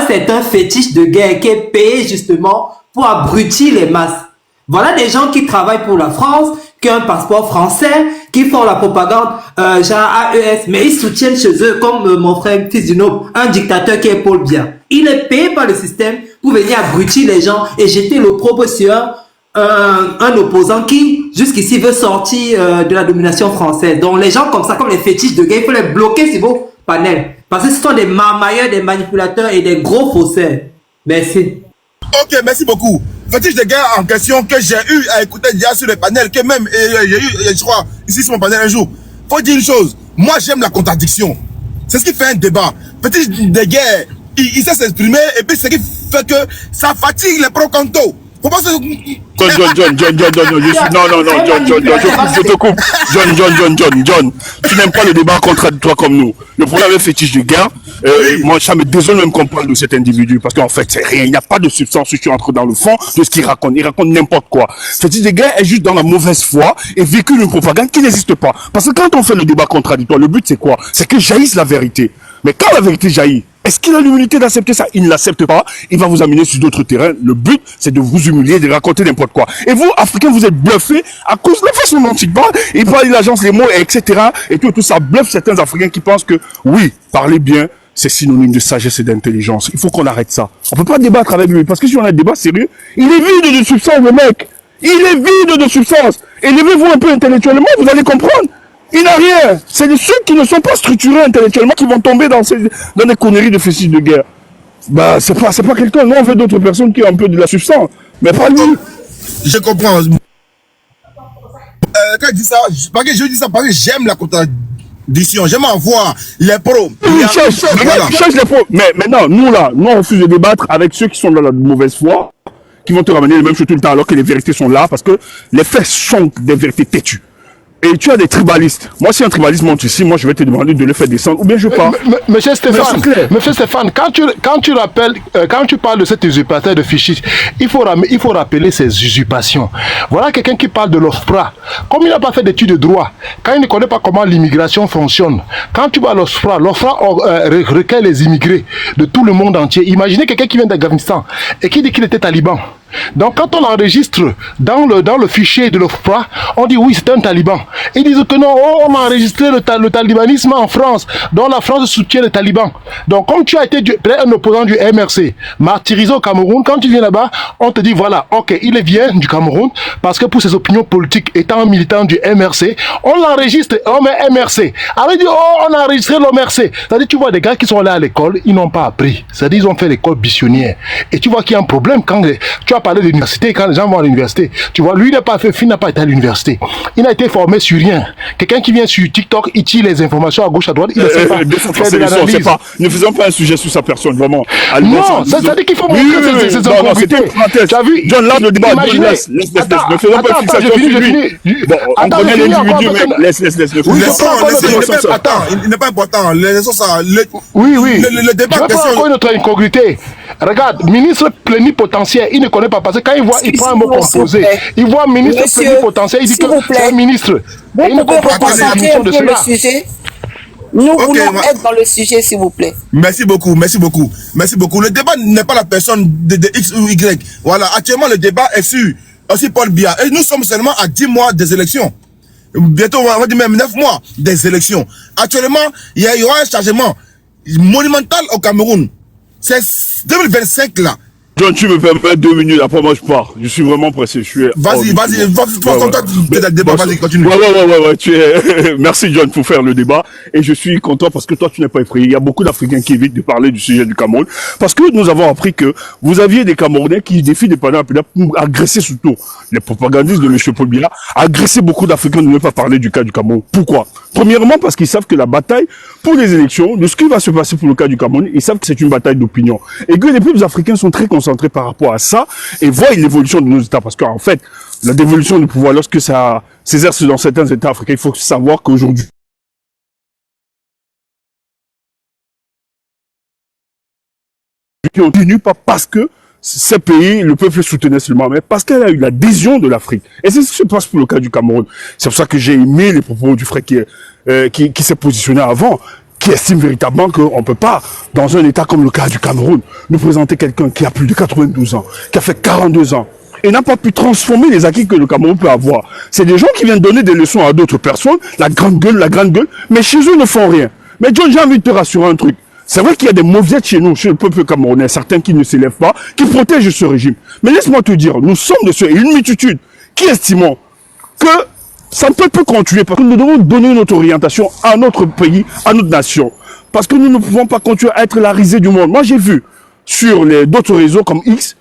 C'est un fétiche de guerre qui est payé justement pour abrutir les masses. Voilà des gens qui travaillent pour la France, qui ont un passeport français, qui font la propagande genre AES, mais ils soutiennent chez eux, comme mon frère fils du Noble, un dictateur qui est Paul Biya. Il est payé par le système pour venir abrutir les gens et jeter l'opprobre sur un opposant qui, jusqu'ici, veut sortir de la domination française. Donc, les gens comme ça, comme les fétiches de guerre, il faut les bloquer sur vos panels. Parce que ce sont des marmailleurs, des manipulateurs et des gros faussaires. Merci. Ok, merci beaucoup. Fétiche de guerre en question que j'ai eu à écouter déjà sur le panel, que même, j'ai eu, je crois, ici sur mon panel un jour. Faut dire une chose. Moi, j'aime la contradiction. C'est ce qui fait un débat. Fétiche de guerre, il sait s'exprimer et puis ce qui fait que ça fatigue les pro-cantos. Faut pas se... John, je te coupe. John, tu n'aimes pas le débat contradictoire comme nous. Le problème avec fétiche de guerre, moi, ça me désole même qu'on parle de cet individu, parce qu'en fait, c'est rien. Il n'y a pas de substance si tu entres dans le fond de ce qu'il raconte. Il raconte n'importe quoi. Fétiche de guerre est juste dans la mauvaise foi et véhicule une propagande qui n'existe pas. Parce que quand on fait le débat contradictoire, le but c'est quoi? C'est que jaillisse la vérité. Mais quand la vérité jaillit, est-ce qu'il a l'humilité d'accepter ça? Il ne l'accepte pas. Il va vous amener sur d'autres terrains. Le but, c'est de vous humilier, de raconter n'importe quoi. Et vous, Africains, vous êtes bluffés à cause de la façon dont il parle. Il parle de l'agence, les mots, etc. Et tout ça bluffe certains Africains qui pensent que, oui, parler bien, c'est synonyme de sagesse et d'intelligence. Il faut qu'on arrête ça. On peut pas débattre avec lui. Parce que si on a un débat sérieux, il est vide de substance, le mec. Il est vide de substance. Élevez-vous un peu intellectuellement, vous allez comprendre. Il n'a rien. C'est ceux qui ne sont pas structurés intellectuellement qui vont tomber dans des conneries de fétiche de guerre. Bah, c'est pas quelqu'un. Nous, on veut d'autres personnes qui ont un peu de la substance. Mais pas lui. Je comprends. Quand je dis ça, parce que j'aime la contradiction. J'aime en voir les pros. Cherche les pros. Mais maintenant, nous, on refuse de débattre avec ceux qui sont dans la mauvaise foi, qui vont te ramener les mêmes choses tout le temps, alors que les vérités sont là, parce que les faits sont des vérités têtues. Et tu as des tribalistes. Moi, si un tribaliste monte ici, moi, je vais te demander de le faire descendre, ou bien je pars. Monsieur Stéphane, quand tu parles de cet usurpateur de fichiers, il faut rappeler ces usurpations. Voilà quelqu'un qui parle de l'OFPRA. Comme il n'a pas fait d'études de droit, quand il ne connaît pas comment l'immigration fonctionne, quand tu vas à l'OFPRA recueille les immigrés de tout le monde entier. Imaginez quelqu'un qui vient d'Afghanistan et qui dit qu'il était taliban. Donc quand on enregistre dans le fichier de l'OFPRA, on dit oui, c'est un taliban. Ils disent que non, on a enregistré le talibanisme en France, dont la France soutient les talibans. Donc comme tu as été un opposant du MRC, martyrisé au Cameroun, quand tu viens là-bas, on te dit voilà, ok, il vient du Cameroun, parce que pour ses opinions politiques, étant un militant du MRC, on l'enregistre, on met MRC. Alors il dit, oh, on a enregistré l'OMRC. C'est-à-dire, tu vois des gars qui sont allés à l'école, ils n'ont pas appris. C'est-à-dire, ils ont fait l'école missionnaire. Et tu vois qu'il y a un problème quand tu as as parlé d'université, quand les gens vont à l'université, tu vois, lui, il n'a pas été à l'université. Il n'a été formé sur rien. Quelqu'un qui vient sur TikTok, il tire les informations à gauche, à droite, il ne sait pas faire de l'analyse. Ne faisons pas un sujet sur sa personne, vraiment. Non, ça veut dire qu'il faut montrer ses incompétences. Tu as vu? John, là, le débat, laisse. ne faisons pas fixation sur lui. Bon, on connaît l'individu, mais laisse. Attends, il n'est pas important. Laissons ça. Oui. Le débat, je vais prendre encore une autre incongruité. Regarde, ministre plénipotentiaire, il ne connaît pas parce que quand il voit, il prend un mot composé. Il voit ministre plénipotentiaire, il dit que c'est un ministre. Et il ne comprend pas la définition de cela. Nous voulons être dans le sujet, s'il vous plaît. Merci beaucoup. Le débat n'est pas la personne de X ou Y. Voilà, actuellement, le débat est sur aussi Paul Biya. Et nous sommes seulement à 10 mois des élections. Bientôt, on va dire même 9 mois des élections. Actuellement, il y aura un changement monumental au Cameroun. C'est 2025 là. John, tu me permets 2 minutes, après moi je pars. Je suis vraiment pressé. Vas-y, continue. Ouais, merci John pour faire le débat. Et je suis content parce que toi tu n'es pas effrayé. Il y a beaucoup d'Africains qui évitent de parler du sujet du Cameroun. Parce que nous avons appris que vous aviez des Camerounais qui défient des panneaux pour agresser surtout les propagandistes de M. Paul Biya, agresser beaucoup d'Africains de ne pas parler du cas du Cameroun. Pourquoi? Premièrement, parce qu'ils savent que la bataille pour les élections, de ce qui va se passer pour le cas du Cameroun, ils savent que c'est une bataille d'opinion. Et que les peuples africains sont très concentrés par rapport à ça et voient l'évolution de nos États. Parce qu'en fait, la dévolution du pouvoir, lorsque ça s'exerce dans certains États africains, il faut savoir qu'aujourd'hui, qui ont tenu pas parce que ces pays, le peuple soutenait seulement, mais parce qu'elle a eu l'adhésion de l'Afrique. Et c'est ce qui se passe pour le cas du Cameroun. C'est pour ça que j'ai aimé les propos du frère qui s'est positionné avant, qui estime véritablement qu'on ne peut pas, dans un État comme le cas du Cameroun, nous présenter quelqu'un qui a plus de 92 ans, qui a fait 42 ans, et n'a pas pu transformer les acquis que le Cameroun peut avoir. C'est des gens qui viennent donner des leçons à d'autres personnes, la grande gueule, mais chez eux, ils ne font rien. Mais John, j'ai envie de te rassurer un truc. C'est vrai qu'il y a des mauviettes chez nous, chez le peuple camerounais, certains qui ne s'élèvent pas, qui protègent ce régime. Mais laisse-moi te dire, nous sommes de ceux, et une multitude, qui estimons que ça ne peut plus continuer, parce que nous devons donner notre orientation à notre pays, à notre nation. Parce que nous ne pouvons pas continuer à être la risée du monde. Moi, j'ai vu sur d'autres réseaux comme X,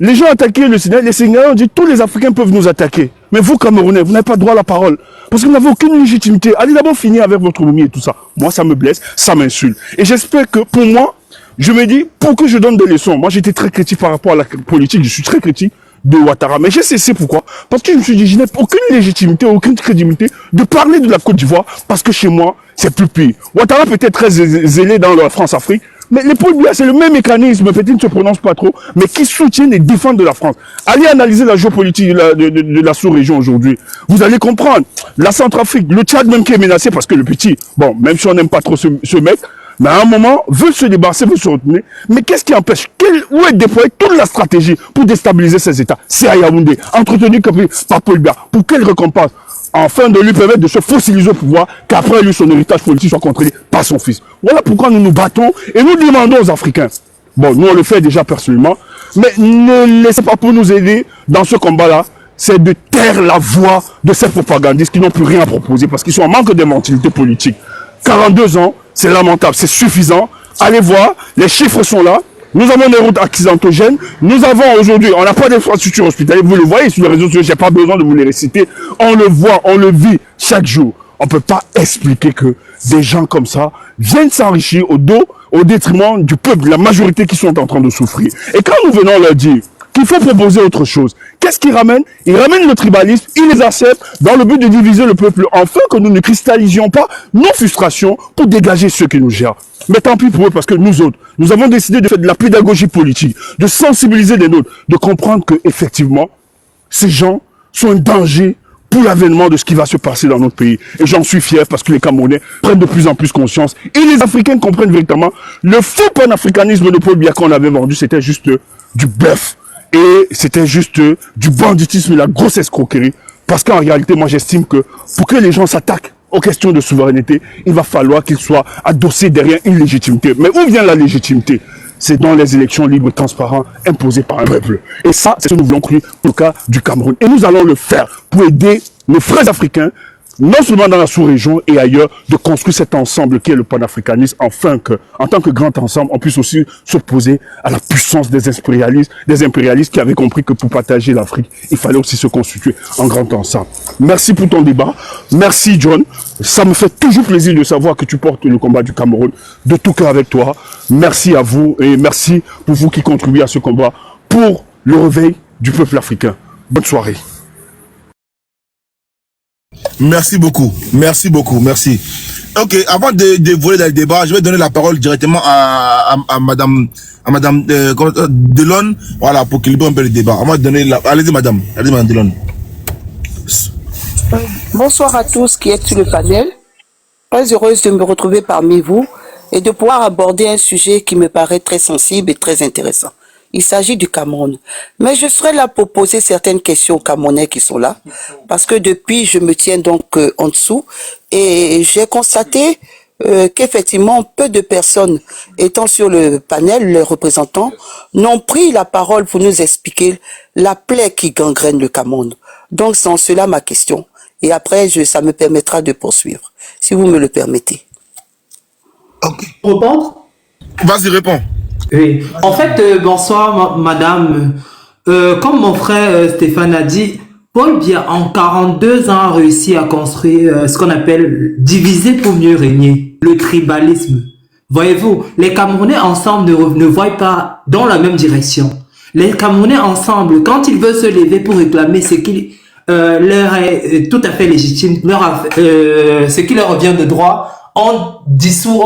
les gens attaquaient le Sénégal, les Sénégalais ont dit tous les Africains peuvent nous attaquer. Mais vous, Camerounais, vous n'avez pas droit à la parole. Parce que vous n'avez aucune légitimité. Allez d'abord finir avec votre autonomie et tout ça. Moi, ça me blesse, ça m'insulte. Et j'espère que pour moi, je me dis, pour que je donne des leçons, moi j'étais très critique par rapport à la politique, je suis très critique de Ouattara. Mais j'ai cessé pourquoi? Parce que je me suis dit, je n'ai aucune légitimité, aucune crédibilité de parler de la Côte d'Ivoire, parce que chez moi, c'est plus pire. Ouattara peut être très zélé dans la France-Afrique, mais les Paul Biya, c'est le même mécanisme, peut-être qu'il ne se prononce pas trop, mais qui soutiennent et défendent de la France. Allez analyser la géopolitique de la sous-région aujourd'hui. Vous allez comprendre. La Centrafrique, le Tchad même qui est menacé, parce que le petit, bon, même si on n'aime pas trop ce mec, mais à un moment, veut se débarrasser, veut se retenir. Mais qu'est-ce qui empêche? Où est déployée toute la stratégie pour déstabiliser ces États? C'est à Yaoundé, entretenu par Paul Biya. Pour quelle récompense? Afin de lui permettre de se fossiliser au pouvoir, qu'après lui, son héritage politique soit contrôlé par son fils. Voilà pourquoi nous nous battons et nous demandons aux Africains. Bon, nous on le fait déjà personnellement, mais ne laissez pas pour nous aider dans ce combat-là, c'est de taire la voix de ces propagandistes qui n'ont plus rien à proposer parce qu'ils sont en manque d'inventivité politique. 42 ans, c'est lamentable, c'est suffisant. Allez voir, les chiffres sont là. Nous avons des routes accidentogènes. Nous avons aujourd'hui, on n'a pas d'infrastructure hospitalière. Vous le voyez sur les réseaux sociaux, je n'ai pas besoin de vous les réciter. On le voit, on le vit chaque jour. On ne peut pas expliquer que des gens comme ça viennent s'enrichir au détriment du peuple, la majorité qui sont en train de souffrir. Et quand nous venons leur dire qu'il faut proposer autre chose, qu'est-ce qu'ils ramènent? Ils ramènent le tribalisme, ils les acceptent dans le but de diviser le peuple, afin que nous ne cristallisions pas nos frustrations pour dégager ceux qui nous gèrent. Mais tant pis pour eux, parce que nous autres, nous avons décidé de faire de la pédagogie politique, de sensibiliser les nôtres, de comprendre que effectivement, ces gens sont un danger pour l'avènement de ce qui va se passer dans notre pays. Et j'en suis fier parce que les Camerounais prennent de plus en plus conscience. Et les Africains comprennent véritablement le faux panafricanisme de Paul Biya qu'on avait vendu, c'était juste du bluff. Et c'était juste du banditisme et la grosse escroquerie. Parce qu'en réalité, moi j'estime que pour que les gens s'attaquent aux questions de souveraineté, il va falloir qu'ils soient adossés derrière une légitimité. Mais où vient la légitimité? C'est dans les élections libres et transparentes imposées par un peuple. Et ça, c'est ce que nous voulons créer pour le cas du Cameroun. Et nous allons le faire pour aider nos frères africains non seulement dans la sous-région et ailleurs, de construire cet ensemble qui est le panafricanisme, afin que, en tant que grand ensemble, on puisse aussi s'opposer à la puissance des impérialistes qui avaient compris que pour partager l'Afrique, il fallait aussi se constituer en grand ensemble. Merci pour ton débat. Merci, John. Ça me fait toujours plaisir de savoir que tu portes le combat du Cameroun de tout cœur avec toi. Merci à vous et merci pour vous qui contribuez à ce combat pour le réveil du peuple africain. Bonne soirée. Merci beaucoup, merci. Ok, avant de voler dans le débat, je vais donner la parole directement à Madame Delon, voilà, pour qu'il libère un peu le débat. Allez-y Madame Delon. Bonsoir à tous qui êtes sur le panel. Très heureuse de me retrouver parmi vous et de pouvoir aborder un sujet qui me paraît très sensible et très intéressant. Il s'agit du Cameroun. Mais je serai là pour poser certaines questions aux Camerounais qui sont là. Parce que depuis, je me tiens donc en dessous. Et j'ai constaté qu'effectivement, peu de personnes étant sur le panel, les représentants, n'ont pris la parole pour nous expliquer la plaie qui gangrène le Cameroun. Donc, c'est en cela ma question. Et après, ça me permettra de poursuivre, si vous me le permettez. Ok. Répondre? Vas-y, réponds. Oui. En fait, bonsoir madame. Comme mon frère Stéphane a dit, Paul Biya en 42 ans a réussi à construire ce qu'on appelle diviser pour mieux régner, le tribalisme. Voyez-vous, les Camerounais ensemble ne voient pas dans la même direction. Les Camerounais ensemble, quand ils veulent se lever pour réclamer ce qui leur est tout à fait légitime, ce qui leur revient de droit, on dissout,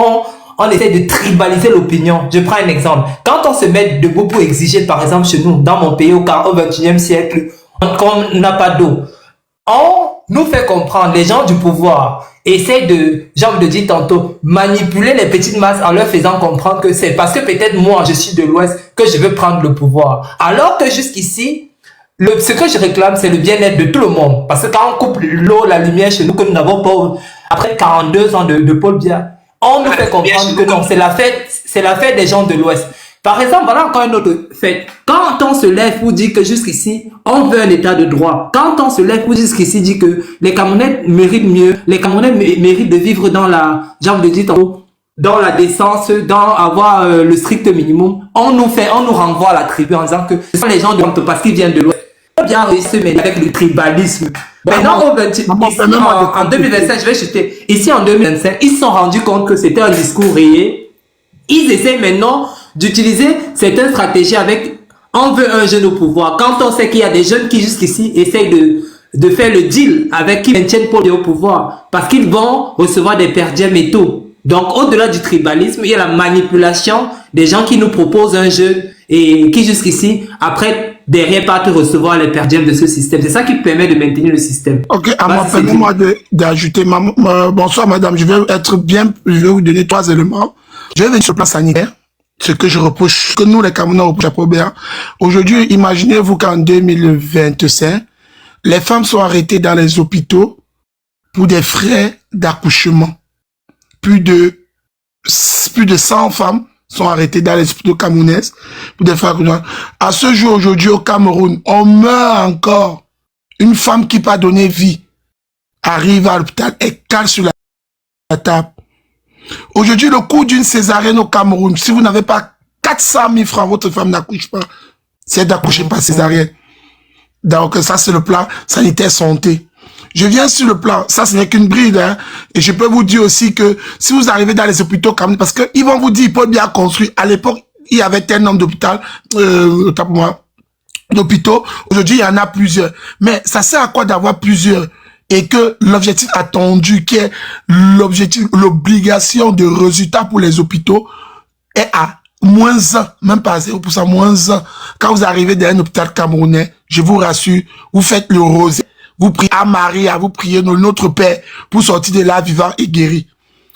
on essaie de tribaliser l'opinion. Je prends un exemple. Quand on se met debout pour exiger, par exemple, chez nous, dans mon pays, au 21e siècle, qu'on n'a pas d'eau, on nous fait comprendre, les gens du pouvoir essaient de, genre de dire tantôt, manipuler les petites masses en leur faisant comprendre que c'est parce que peut-être moi, je suis de l'Ouest, que je veux prendre le pouvoir. Alors que jusqu'ici, ce que je réclame, c'est le bien-être de tout le monde. Parce que quand on coupe l'eau, la lumière chez nous, que nous n'avons pas, après 42 ans de Paul Biya, on nous fait comprendre que non, c'est la fête des gens de l'Ouest. Par exemple, voilà encore une autre fête. Quand on se lève pour dire que jusqu'ici, on veut un état de droit. Quand on se lève pour jusqu'ici dire que les Camerounais méritent mieux, les Camerounais méritent de vivre dans la, genre de dire, dans la décence, dans avoir le strict minimum, on nous renvoie à la tribu en disant que ce sont les gens de parce qu'ils viennent de l'Ouest. On bien réussi mais avec le tribalisme. Maintenant, en 2025, je vais chuter. Ici, en 2025, ils se sont rendus compte que c'était un discours rayé. Ils essaient maintenant d'utiliser certaines stratégies avec on veut un jeune au pouvoir. Quand on sait qu'il y a des jeunes qui jusqu'ici essayent de faire le deal avec qui maintiennent Paul Biya au pouvoir parce qu'ils vont recevoir des perdiens métaux. Donc, au-delà du tribalisme, il y a la manipulation des gens qui nous proposent un jeune et qui jusqu'ici, après, derrière, partent recevoir les perdiens de ce système. C'est ça qui permet de maintenir le système. Ok, permettez-moi d'ajouter. Bonsoir madame, je vais vous donner 3 éléments. Je vais venir sur le plan sanitaire. Ce que je reproche, que nous les Camerounais reprochent à Paul Biya. Aujourd'hui, imaginez-vous qu'en 2025, les femmes sont arrêtées dans les hôpitaux pour des frais d'accouchement. Plus de 100 femmes sont arrêtées dans les hôpitaux camerounais pour des frais d'accouchement. À ce jour, aujourd'hui, au Cameroun, on meurt encore. Une femme qui peut donner vie arrive à l'hôpital et cale sur la table. Aujourd'hui, le coût d'une césarienne au Cameroun, si vous n'avez pas 400 000 francs, votre femme n'accouche pas. C'est d'accoucher par césarienne. Donc, ça, c'est le plan sanitaire santé. Je viens sur le plan, ça, ce n'est qu'une bride, hein. Et je peux vous dire aussi que si vous arrivez dans les hôpitaux Cameroun, parce que ils vont vous dire, Paul Biya construit. À l'époque, il y avait tel nombre d'hôpitaux. Aujourd'hui, il y en a plusieurs. Mais ça sert à quoi d'avoir plusieurs? Et que l'objectif attendu, qui est l'obligation de résultat pour les hôpitaux, est à -1, même pas 0%, -1. Quand vous arrivez dans un hôpital camerounais, je vous rassure, vous faites le rosé, vous priez à Maria, vous priez notre Père pour sortir de là vivant et guéri.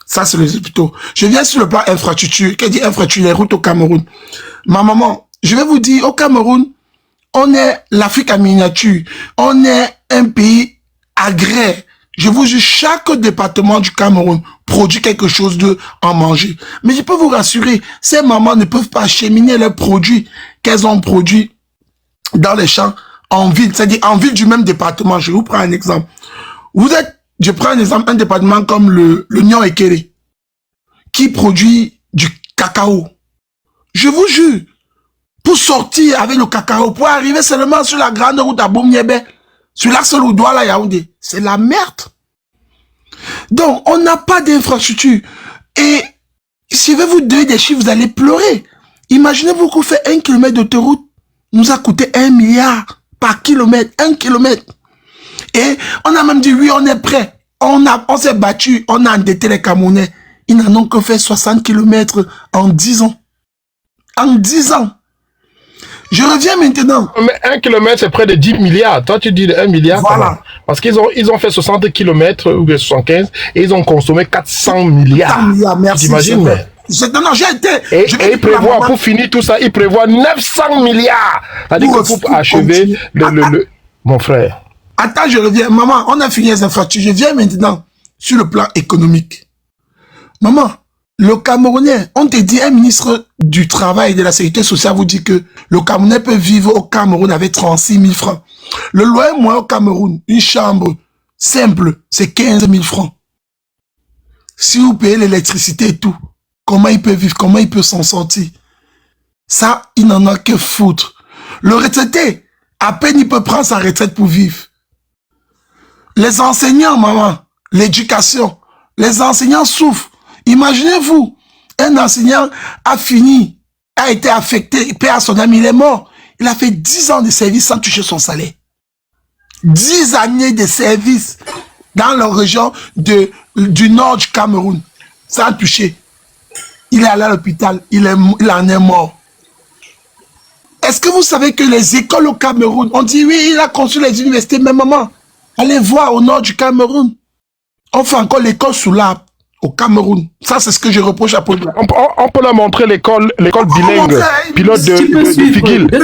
Ça, c'est les hôpitaux. Je viens sur le plan infrastructure. Qu'est-ce dit infrastructure? Les routes au Cameroun. Ma maman, je vais vous dire, au Cameroun, on est l'Afrique en miniature. On est un pays agraire. Je vous jure, chaque département du Cameroun produit quelque chose de en manger. Mais je peux vous rassurer, ces mamans ne peuvent pas acheminer leurs produits qu'elles ont produits dans les champs en ville. C'est-à-dire en ville du même département. Je vous prends un exemple. Vous êtes je prends un exemple, un département comme le Nyon Ekere, qui produit du cacao. Je vous jure, pour sortir avec le cacao, pour arriver seulement sur la grande route à Boumniébé, sur l'axe Loudoua, Yaoundé, c'est la merde. Donc, on n'a pas d'infrastructure. Et si je vais vous donner des chiffres, vous allez pleurer. Imaginez-vous qu'on fait 1 kilomètre d'autoroute, nous a coûté 1 milliard par kilomètre, 1 kilomètre. Et on a même dit, oui, on est prêt. On s'est battu, on a endetté les Camerounais. Ils n'en ont que fait 60 kilomètres en 10 ans. En 10 ans. Je reviens maintenant. Mais 1 kilomètre, c'est près de 10 milliards. Toi, tu dis 1 milliard. Voilà. Parce qu'ils ont fait 60 kilomètres ou 75 et ils ont consommé 400 milliards. 400 milliards, merci. T'imagines, mais... Non, j'ai été... Et ils prévoient, pour finir tout ça, ils prévoient 900 milliards. C'est-à-dire que pour achever mon frère. Attends, je reviens. Maman, on a fini les infrastructures. Je viens maintenant sur le plan économique. Maman, le Camerounais, on te dit, un ministre du Travail et de la Sécurité sociale vous dit que le Camerounais peut vivre au Cameroun avec 36 000 francs. Le loyer moyen au Cameroun, une chambre simple, c'est 15 000 francs. Si vous payez l'électricité et tout, comment il peut vivre, comment il peut s'en sortir? Ça, il n'en a que foutre. Le retraité, à peine il peut prendre sa retraite pour vivre. Les enseignants, maman, l'éducation, les enseignants souffrent. Imaginez-vous, un enseignant a été affecté, il perd son ami, il est mort. Il a fait 10 ans de service sans toucher son salaire. 10 années de service dans la région du nord du Cameroun, sans toucher. Il est allé à l'hôpital, il en est mort. Est-ce que vous savez que les écoles au Cameroun, on dit oui, il a construit les universités, mais maman, allez voir au nord du Cameroun. On fait encore l'école sous l'arbre au Cameroun. Ça, c'est ce que je reproche à Paul. On peut leur montrer l'école bilingue, pilote de Figuil. Je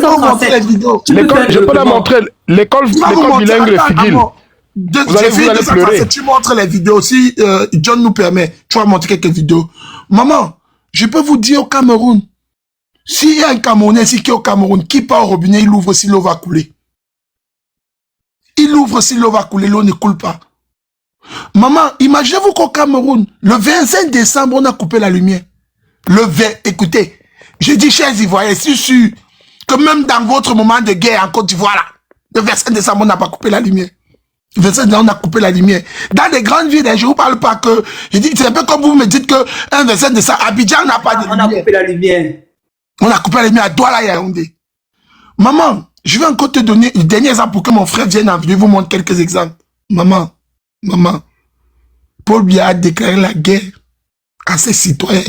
peux leur montrer l'école bilingue de Figuil. Vous allez pleurer. Tu montres les vidéos. Si John nous permet, tu vas montrer quelques vidéos. Maman, je peux vous dire au Cameroun, s'il y a un Camerounais qui est au Cameroun, qui part au robinet, il ouvre si l'eau va couler. Il ouvre si l'eau va couler, l'eau ne coule pas. Maman, imaginez-vous qu'au Cameroun, le 25 décembre, on a coupé la lumière. Écoutez, je dis, chers Ivoiriens, je suis sûr que même dans votre moment de guerre en Côte d'Ivoire, le 25 décembre, on n'a pas coupé la lumière. Le 25 décembre, on a coupé la lumière. Dans les grandes villes, je ne vous parle pas que... Je dis, c'est un peu comme vous me dites qu'un 25 décembre, Abidjan n'a pas de lumière. On a coupé la lumière. On a coupé la lumière à Douala, Yaoundé. Maman, je vais encore te donner le dernier exemple pour que mon frère vienne en vidéo vous montre quelques exemples. Maman, Paul Biya a déclaré la guerre à ses citoyens.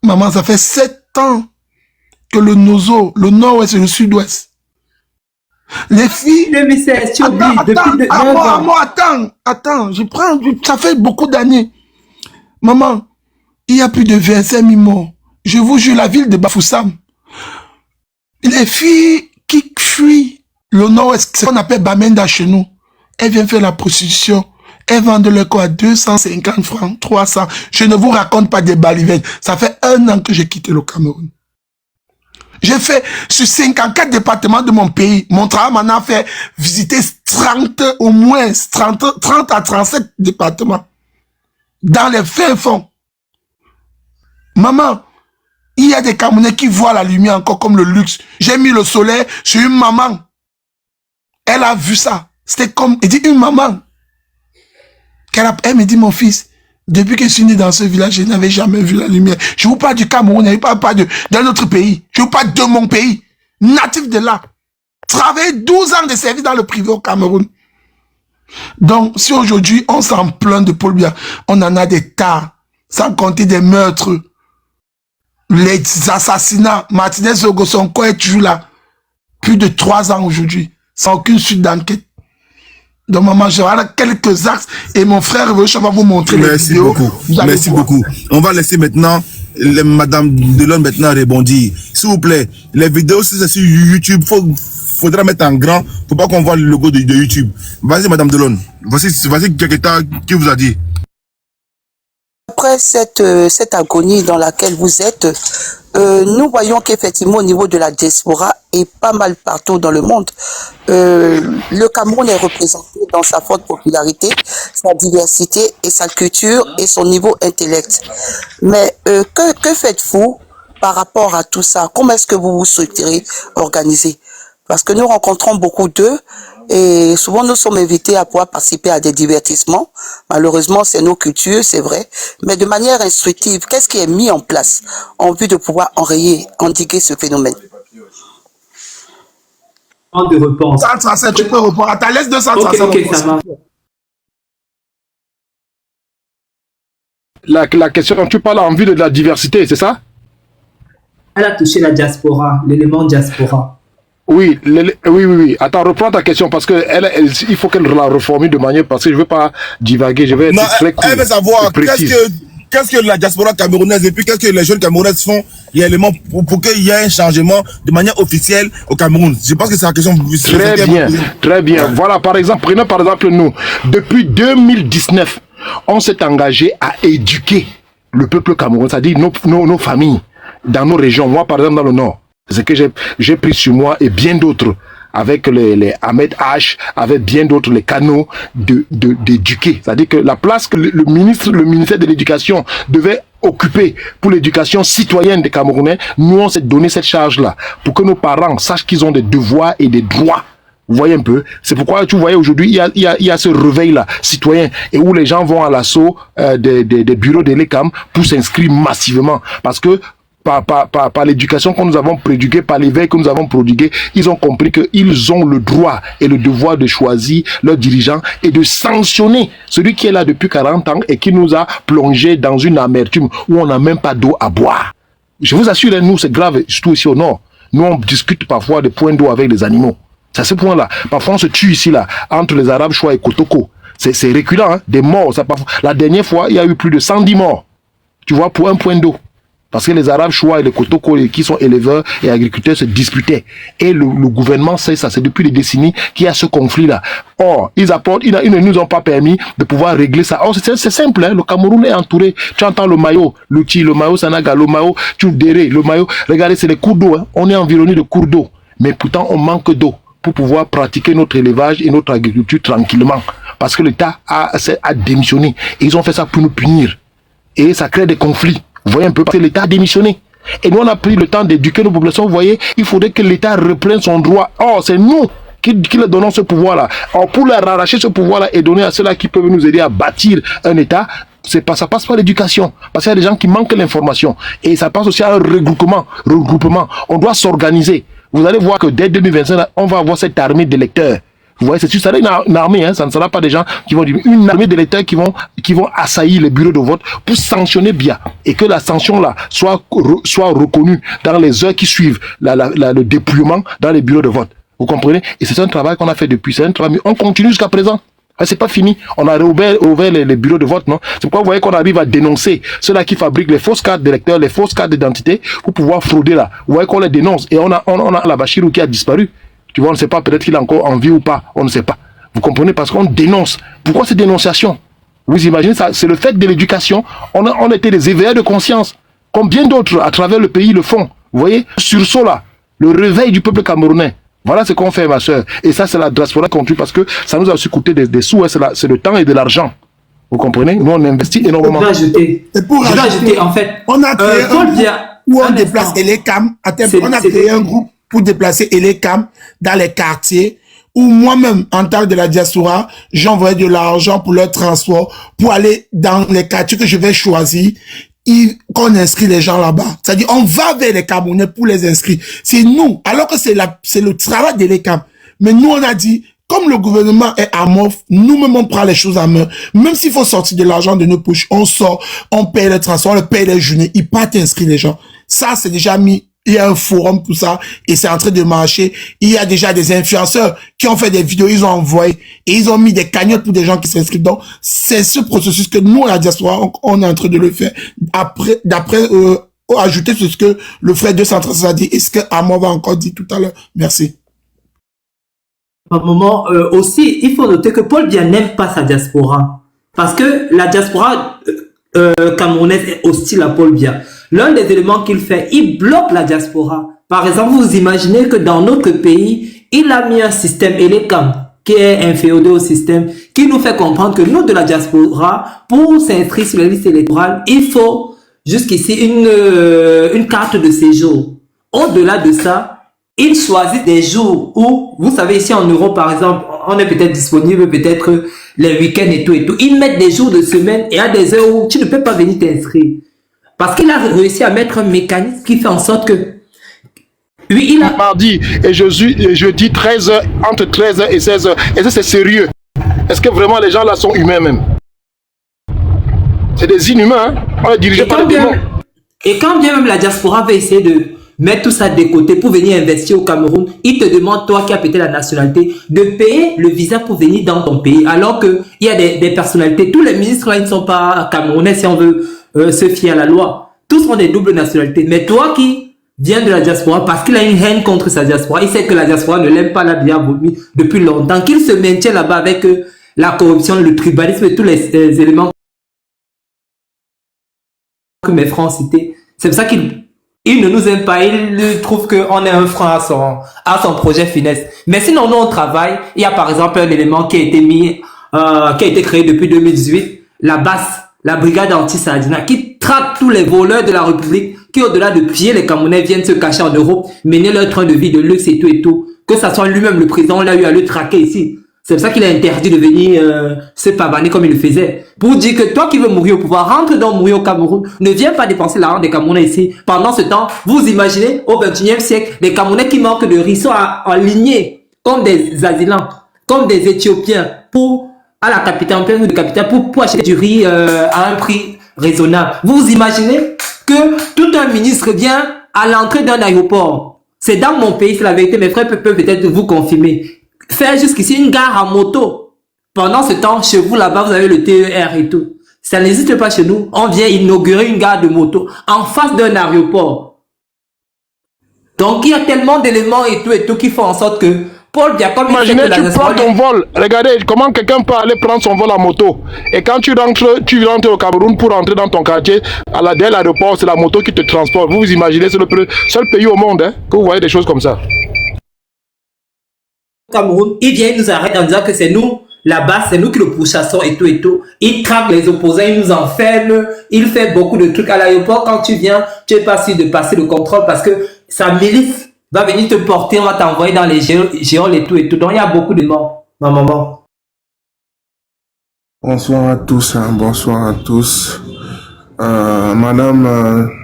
Maman, ça fait 7 ans que le Nozo, le nord-ouest et le sud-ouest, les filles... 2016, tu oublies, depuis 9 ans. Attends, ça fait beaucoup d'années. Maman, il y a plus de 25 000 morts. Je vous jure, la ville de Bafoussam, les filles qui fuient le nord-ouest, ce qu'on appelle Bamenda chez nous, elles viennent faire la prostitution. Elles vendent leur corps à 250 francs, 300. Je ne vous raconte pas des balivernes. Ça fait 1 an que j'ai quitté le Cameroun. J'ai fait, sur 54 départements de mon pays, mon travail m'en a fait visiter 30 à 37 départements. Dans les fins fonds. Maman, il y a des Camerounais qui voient la lumière encore comme le luxe. J'ai mis le soleil sur une maman. Elle a vu ça. C'était comme, elle dit une maman. Elle me dit, mon fils, depuis que je suis né dans ce village, je n'avais jamais vu la lumière. Je vous parle du Cameroun, je ne parle pas d'un autre pays. Je vous parle de mon pays, natif de là. Travailler 12 ans de service dans le privé au Cameroun. Donc, si aujourd'hui, on s'en plaint de Paul Biya, on en a des tas, sans compter des meurtres, les assassinats. Martinez Sogo, son corps est toujours là. Plus de 3 ans aujourd'hui, sans aucune suite d'enquête. Donc, maman, j'aurai quelques axes et mon frère va vous montrer les vidéos. Merci beaucoup. On va laisser maintenant Madame Delon maintenant rebondir. S'il vous plaît, les vidéos, si c'est sur YouTube, faudra mettre en grand pour pas qu'on voit le logo de YouTube. Vas-y, Madame Delon. Voici quelqu'un qui vous a dit. après cette agonie dans laquelle vous êtes, nous voyons qu'effectivement au niveau de la diaspora et pas mal partout dans le monde, le Cameroun est représenté dans sa forte popularité, sa diversité et sa culture et son niveau intellect. Mais que faites-vous par rapport à tout ça? Comment est-ce que vous vous souhaiterez organiser? Parce que nous rencontrons beaucoup d'eux et souvent nous sommes invités à pouvoir participer à des divertissements. Malheureusement, c'est nos cultures, c'est vrai. Mais de manière instructive, qu'est-ce qui est mis en place en vue de pouvoir endiguer ce phénomène? De réponse. 137, tu peux répondre. À ta laisse de 137. Ok, ça marche. La question, tu parles en vue de la diversité, c'est ça? Elle a touché la diaspora, l'élément diaspora. Oui, oui. Attends, reprends ta question parce que il faut qu'elle la reformule de manière parce que je ne veux pas divaguer, je vais être très court. Elle veut savoir qu'est-ce que la diaspora camerounaise et puis qu'est-ce que les jeunes camerounaises font réellement pour qu'il y ait un changement de manière officielle au Cameroun. Je pense que c'est la question. Très bien. Voilà, prenons par exemple nous. Depuis 2019, on s'est engagé à éduquer le peuple camerounais, c'est-à-dire nos familles dans nos régions. Moi, par exemple, dans le Nord. C'est que j'ai pris sur moi et bien d'autres avec les Ahmed H, avec bien d'autres les canaux d'éduquer. C'est-à-dire que la place que le ministère de l'Éducation devait occuper pour l'éducation citoyenne des Camerounais, nous on s'est donné cette charge-là pour que nos parents sachent qu'ils ont des devoirs et des droits. Vous voyez un peu, c'est pourquoi tu voyais aujourd'hui il y a ce réveil-là citoyen et où les gens vont à l'assaut des bureaux de l'ECAM pour s'inscrire massivement parce que par l'éducation que nous avons prédiguée, par l'éveil que nous avons prodigué, ils ont compris qu'ils ont le droit et le devoir de choisir leurs dirigeants et de sanctionner celui qui est là depuis 40 ans et qui nous a plongé dans une amertume où on n'a même pas d'eau à boire. Je vous assure, nous, c'est grave, surtout ici au Nord. Nous, on discute parfois des points d'eau avec les animaux. C'est à ce point-là. Parfois, on se tue ici, là, entre les Arabes Choua et Kotoko. C'est reculant, hein, des morts. Ça, parfois. La dernière fois, il y a eu plus de 110 morts. Tu vois, pour un point d'eau. Parce que les Arabes Choua et les Kotoko, qui sont éleveurs et agriculteurs, se disputaient. Et le gouvernement sait ça. C'est depuis des décennies qu'il y a ce conflit-là. Or, ils ne nous ont pas permis de pouvoir régler ça. Or, c'est simple, hein. Le Cameroun est entouré. Tu entends le maillot, le maillot Sanaga, le maillot Tchoudéré, le maillot. Regardez, c'est les cours d'eau, hein. On est environné de cours d'eau. Mais pourtant, on manque d'eau pour pouvoir pratiquer notre élevage et notre agriculture tranquillement. Parce que l'État a démissionné. Et ils ont fait ça pour nous punir. Et ça crée des conflits. Vous voyez un peu, parce que l'État a démissionné. Et nous, on a pris le temps d'éduquer nos populations. Vous voyez, il faudrait que l'État reprenne son droit. Or, c'est nous qui leur donnons ce pouvoir-là. Or, pour leur arracher ce pouvoir-là et donner à ceux-là qui peuvent nous aider à bâtir un État, ça passe par l'éducation. Parce qu'il y a des gens qui manquent l'information. Et ça passe aussi à un regroupement. On doit s'organiser. Vous allez voir que dès 2025, on va avoir cette armée d'électeurs. Vous voyez, c'est une armée, hein, ça ne sera pas des gens qui vont dire, une armée d'électeurs qui vont assaillir les bureaux de vote pour sanctionner bien et que la sanction là soit reconnue dans les heures qui suivent le dépouillement dans les bureaux de vote. Vous comprenez? Et c'est un travail qu'on a fait depuis, c'est un travail, on continue jusqu'à présent. C'est pas fini. On a ouvert les bureaux de vote, non? C'est pourquoi vous voyez qu'on arrive à dénoncer ceux-là qui fabriquent les fausses cartes d'électeurs, les fausses cartes d'identité pour pouvoir frauder là. Vous voyez qu'on les dénonce et on a la Bachirou qui a disparu. Tu vois, on ne sait pas, peut-être qu'il est encore en vie ou pas, on ne sait pas. Vous comprenez? Parce qu'on dénonce. Pourquoi ces dénonciations? Vous imaginez ça? C'est le fait de l'éducation. On était des éveilleurs de conscience. Combien d'autres à travers le pays le font? Vous voyez? Sursaut là, le réveil du peuple camerounais. Voilà ce qu'on fait, ma soeur. Et ça, c'est la diaspora qu'on tue parce que ça nous a aussi coûté des sous. Hein, c'est le temps et de l'argent. Vous comprenez? Nous, on investit énormément. Je vais ajouter, en fait. On a créé un groupe où on déplace Elecam. On a créé un groupe pour déplacer Elecam dans les quartiers où moi-même, en tant que de la diaspora, j'envoyais de l'argent pour leur transport, pour aller dans les quartiers que je vais choisir, qu'on inscrit les gens là-bas. C'est-à-dire, on va vers les Camerounais pour les inscrire. C'est nous, alors que c'est le travail de l'ECAM. Mais nous, on a dit, comme le gouvernement est amorphe, nous-mêmes, on prend les choses en main. Même s'il faut sortir de l'argent de nos poches, on sort, on paye le transport, on paye les journées. Ils partent inscrire les gens. Ça, c'est déjà mis. Il y a un forum pour ça et c'est en train de marcher. Il y a déjà des influenceurs qui ont fait des vidéos, ils ont envoyé et ils ont mis des cagnottes pour des gens qui s'inscrivent. Donc, c'est ce processus que nous, à la diaspora, on est en train de le faire. D'après, ajouter ce que le frère 230 a dit. Est-ce que Amon va encore dire tout à l'heure? Merci. Un moment, aussi, il faut noter que Paul Biya n'aime pas sa diaspora. Parce que la diaspora, camerounaise est hostile à Paul Biya. L'un des éléments qu'il fait, il bloque la diaspora. Par exemple, vous imaginez que dans notre pays, il a mis un système éléquent qui est inféodé au système, qui nous fait comprendre que nous, de la diaspora, pour s'inscrire sur la liste électorale, il faut jusqu'ici une carte de séjour. Au-delà de ça, il choisit des jours où, vous savez, ici en Europe, par exemple, on est peut-être disponible, peut-être les week-ends et tout et tout. Ils mettent des jours de semaine et à des heures où tu ne peux pas venir t'inscrire. Parce qu'il a réussi à mettre un mécanisme qui fait en sorte que oui, il a Mardi et jeudi 13h, entre 13h et 16h. Et ça, c'est sérieux. Est-ce que vraiment les gens là sont humains même? C'est des inhumains, hein? On est dirigé par des démons. Et quand bien même la diaspora va essayer de mettre tout ça de côté pour venir investir au Cameroun, il te demande, toi qui as pété la nationalité, de payer le visa pour venir dans ton pays. Alors qu'il y a des personnalités, tous les ministres là, ils ne sont pas camerounais si on veut se fier à la loi. Tous ont des doubles nationalités. Mais toi qui viens de la diaspora, parce qu'il a une haine contre sa diaspora, il sait que la diaspora ne l'aime pas, la bien vomi depuis longtemps, qu'il se maintient là-bas avec la corruption, le tribalisme et tous les éléments que mes frères ont cités. C'est pour ça qu'il ne nous aime pas, il trouve qu'on est un frein à son projet finesse. Mais sinon, nous, on travaille. Il y a par exemple un élément qui a été mis, qui a été créé depuis 2018, la BAS, la brigade anti-Sardina, qui traque tous les voleurs de la République, qui au-delà de piller les Camerounais viennent se cacher en Europe, mener leur train de vie de luxe et tout et tout. Que ça soit lui-même le président, on l'a eu à le traquer ici. C'est pour ça qu'il a interdit de venir se pavaner comme il le faisait. Pour dire que toi qui veux mourir au pouvoir, rentre donc mourir au Cameroun. Ne viens pas dépenser l'argent des Camerounais ici. Pendant ce temps, vous imaginez, au XXIe siècle, les Camerounais qui manquent de riz sont alignés comme des asylants, comme des Éthiopiens, à la capitale, en plein de capitale, pour acheter du riz à un prix raisonnable. Vous imaginez que tout un ministre vient à l'entrée d'un aéroport. C'est dans mon pays, c'est la vérité, mes frères peuvent peut-être vous confirmer. Faire jusqu'ici une gare à moto. Pendant ce temps, chez vous là-bas, vous avez le TER et tout. Ça n'existe pas chez nous. On vient inaugurer une gare de moto en face d'un aéroport. Donc il y a tellement d'éléments et tout qui font en sorte que Paul Biya, comme imaginez, tu prends ton vol. Regardez comment quelqu'un peut aller prendre son vol en moto. Et quand tu rentres au Cameroun pour rentrer dans ton quartier, dès l'aéroport, c'est la moto qui te transporte. Vous imaginez, c'est le seul pays au monde que vous voyez des choses comme ça. Cameroun, il vient, il nous arrête en disant que c'est nous, là-bas, c'est nous qui le pourchassons et tout et tout. Il traque les opposants, il nous enferme, il fait beaucoup de trucs à l'aéroport. Quand tu viens, tu n'es pas sûr de passer le contrôle parce que sa milice va venir te porter, on va t'envoyer dans les géoles et tout et tout. Donc il y a beaucoup de morts, ma maman. Bonsoir à tous, hein, bonsoir à tous. Madame...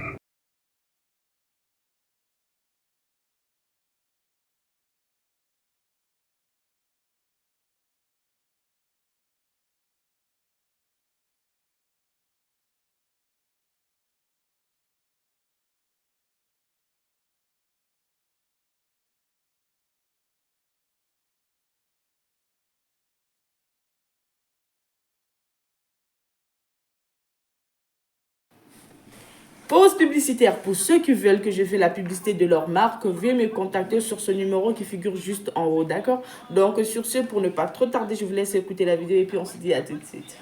Pause publicitaire. Pour ceux qui veulent que je fasse la publicité de leur marque, veuillez me contacter sur ce numéro qui figure juste en haut, d'accord? Donc sur ce, pour ne pas trop tarder, je vous laisse écouter la vidéo et puis on se dit à tout de suite.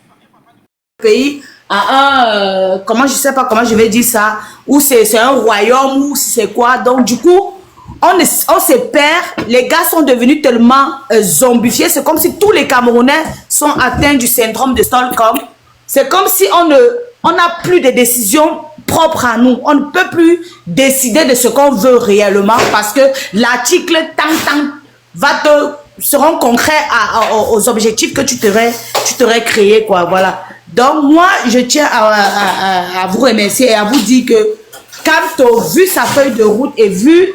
Pays à un, comment je sais pas comment je vais dire ça, ou c'est un royaume ou c'est quoi. Donc du coup, on se perd. Les gars sont devenus tellement zombifiés. C'est comme si tous les Camerounais sont atteints du syndrome de Stockholm. C'est comme si on n'a plus de décisions propres à nous. On ne peut plus décider de ce qu'on veut réellement parce que l'article seront concrets aux objectifs que tu t'aurais créé, quoi. Voilà. Donc moi, je tiens à vous remercier et à vous dire que quand vu sa feuille de route et vu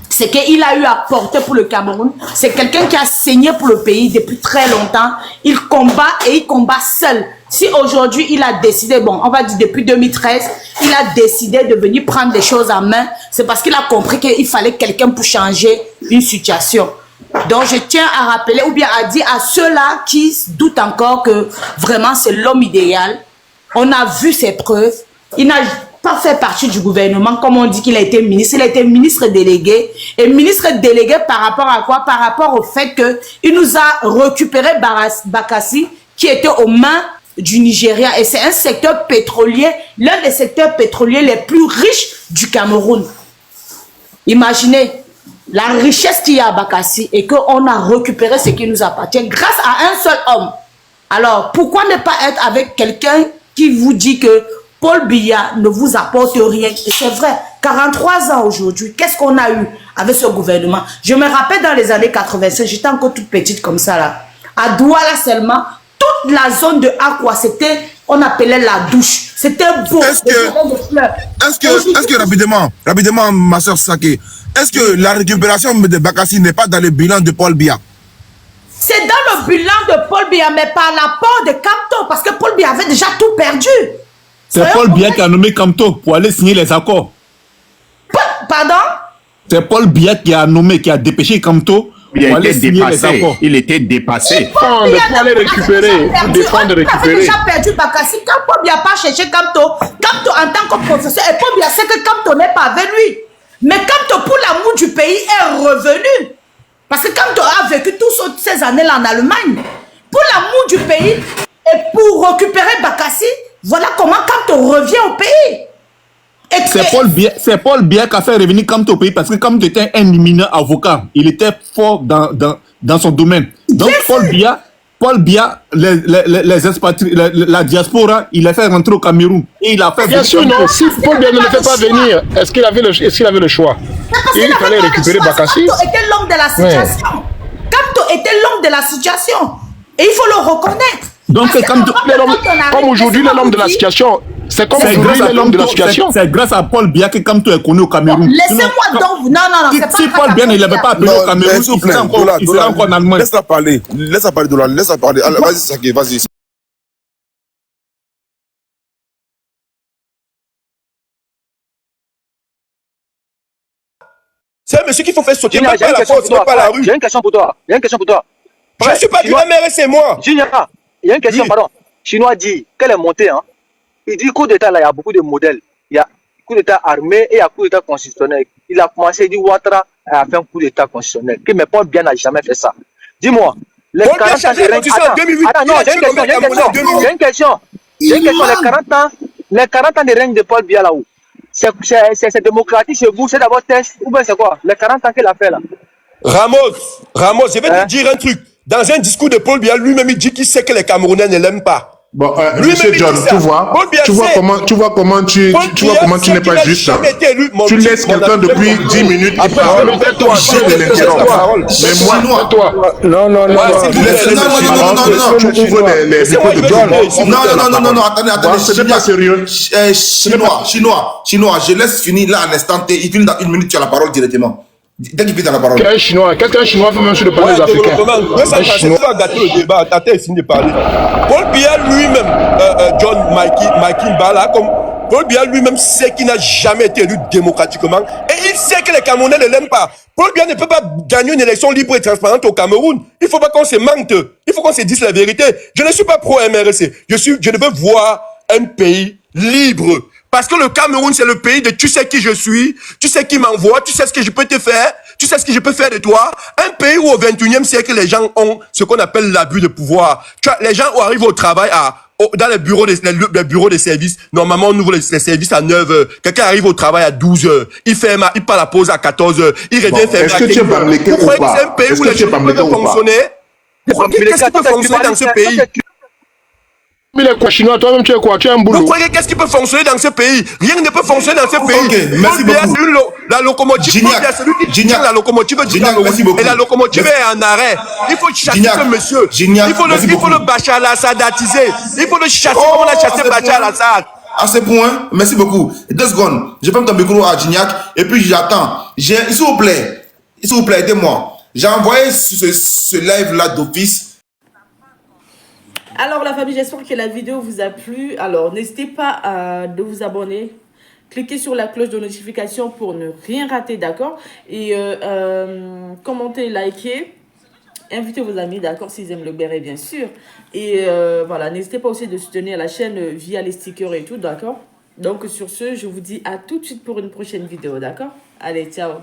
ce qu'il a eu à porter pour le Cameroun, c'est quelqu'un qui a saigné pour le pays depuis très longtemps. Il combat et il combat seul. Si aujourd'hui il a décidé, bon, on va dire depuis 2013, il a décidé de venir prendre des choses en main, c'est parce qu'il a compris qu'il fallait quelqu'un pour changer une situation. Donc je tiens à rappeler ou bien à dire à ceux-là qui doutent encore que vraiment c'est l'homme idéal. On a vu ses preuves. Il n'a pas fait partie du gouvernement, comme on dit qu'il a été ministre. Il a été ministre délégué. Et ministre délégué par rapport à quoi? Par rapport au fait qu'il nous a récupéré Bakassi, qui était aux mains du Nigeria et c'est un secteur pétrolier, l'un des secteurs pétroliers les plus riches du Cameroun. Imaginez la richesse qu'il y a à Bakassi et qu'on a récupéré ce qui nous appartient grâce à un seul homme. Alors, pourquoi ne pas être avec quelqu'un qui vous dit que Paul Biya ne vous apporte rien? Et c'est vrai, 43 ans aujourd'hui, qu'est-ce qu'on a eu avec ce gouvernement? Je me rappelle dans les années 85, j'étais encore toute petite comme ça là. À Douala seulement, toute la zone de Akwa, c'était, on appelait la douche. C'était beau. Est-ce que rapidement, ma soeur Saké, est-ce que la récupération de Bakassi n'est pas dans le bilan de Paul Biya? C'est dans le bilan de Paul Biya, mais par l'apport de Kamto, parce que Paul Biya avait déjà tout perdu. C'est Paul Biya qui a nommé Kamto pour aller signer les accords. Pardon? C'est Paul Biya qui a nommé, qui a dépêché Kamto pour aller signer les accords. Il était dépassé. Pour aller récupérer, pour défendre, récupérer. Il avait déjà perdu Bakassi. Quand Paul Biya n'a pas cherché Kamto, Kamto en tant que professeur, et Paul Biya sait que Kamto n'est pas avec lui. Mais Kamto, pour l'amour du pays, est revenu. Parce que Kamto a vécu toutes ces années-là en Allemagne. Pour l'amour du pays et pour récupérer Bakassi, voilà comment Kamto revient au pays. C'est Paul Biya qui a fait revenir Kamto au pays parce que Kamto était un éminent avocat. Il était fort dans son domaine. Donc Paul Biya, les expatriés, la diaspora, il a fait rentrer au Cameroun. Et il a fait bien sûr, non. Si Paul Biya ne le fait pas venir, est-ce qu'il avait le choix? Il fallait récupérer Bakassi. Kamto était l'homme de la situation. Kamto était l'homme de la situation. Et il faut le reconnaître. Donc c'est comme aujourd'hui l'homme de la situation. C'est comme aujourd'hui l'homme de la situation. C'est grâce à Paul Biya que Kamto est connu au Cameroun. Laissez-moi donc. Non. Si Paul Biya ne l'avait pas appelé au Cameroun, il serait encore en Allemagne. Laisse-la parler. Laisse-la parler, Dola. Laisse-la parler. Vas-y, Saké, vas-y. C'est un monsieur qu'il faut faire sauter, pas la porte, pas la rue. J'ai une question pour toi. Je ne suis pas du MRC, moi. Junior, il y a une question, pardon. Chinois dit qu'elle est montée. Hein. Il dit coup d'État, là, il y a beaucoup de modèles. Il y a coup d'État armé et il y a coup d'État constitutionnel. Il a commencé, il dit Ouattara a fait un coup d'État constitutionnel. Mais Paul Biya n'a jamais fait ça. Dis-moi, les 40 ans de règne... Attends, non, j'ai une question. Les 40 ans de règne de Paul Biya là-haut, c'est démocratique chez vous, c'est d'abord test, ou bien c'est quoi? Les 40 ans qu'il a fait là. Ramos, je vais te dire un truc. Dans un discours de Paul Biya, lui-même il dit qu'il sait que les Camerounais ne l'aiment pas. Bon, Monsieur John, tu vois comment tu n'es pas juste. Tu laisses quelqu'un depuis 10 minutes, il parle, tu de l'interrompre. Mais moi, toi. Non. Tu ouvres les micros de John. Non, attendez. C'est pas sérieux. Chinois, je laisse finir là à l'instant T. Il finit dans 1 minute, tu as la parole directement. Dès qu'il finit dans la parole. Qu'est-ce qu'un Chinois fait même sur le panel des Africains? Un Chinois va gâter le débat. Attends, il finit de parler. Paul Biya lui-même, John Mikey Mbala, comme Paul Biya lui-même sait qu'il n'a jamais été élu démocratiquement et il sait que les Camerounais ne l'aiment pas. Paul Biya ne peut pas gagner une élection libre et transparente au Cameroun. Il ne faut pas qu'on se mente. Il faut qu'on se dise la vérité. Je ne suis pas pro-MRC. Je ne veux voir un pays libre. Parce que le Cameroun, c'est le pays de tu sais qui je suis, tu sais qui m'envoie, tu sais ce que je peux te faire, tu sais ce que je peux faire de toi. Un pays où au 21e siècle, les gens ont ce qu'on appelle l'abus de pouvoir. Tu vois, les gens arrivent au travail dans les bureaux de service. Normalement, on ouvre les services à 9h. Quelqu'un arrive au travail à 12h. Il part la pause à 14h. Il revient faire. Est-ce que tu es Bamléké ou pas? C'est un pays où les gens peuvent fonctionner. Qu'est-ce qui peut fonctionner dans ce pays? Mais les quoi, Chinois, toi-même tu es quoi? Tu es un boulot. Vous croyez qu'est-ce qui peut fonctionner dans ce pays? Rien ne peut fonctionner dans ce pays. Ok, merci beaucoup. La locomotive, c'est lui qui tient la locomotive du Cameroun. Et la locomotive est en arrêt. Il faut chasser ce monsieur. Il faut le Bachar al-Assadatiser. Il faut le chasser comme on a chassé Bachar al-Assad. À ce point, merci beaucoup. 2 secondes. Je prends ton micro à Gignac et puis j'attends. S'il vous plaît, aidez-moi. J'ai envoyé ce live-là d'office. Alors la famille, j'espère que la vidéo vous a plu. Alors n'hésitez pas de vous abonner. Cliquez sur la cloche de notification pour ne rien rater, d'accord? Et commentez, likez. Invitez vos amis, d'accord, s'ils aiment le béret, bien sûr. Et voilà, n'hésitez pas aussi de soutenir la chaîne via les stickers et tout, d'accord? Donc sur ce, je vous dis à tout de suite pour une prochaine vidéo, d'accord? Allez, ciao!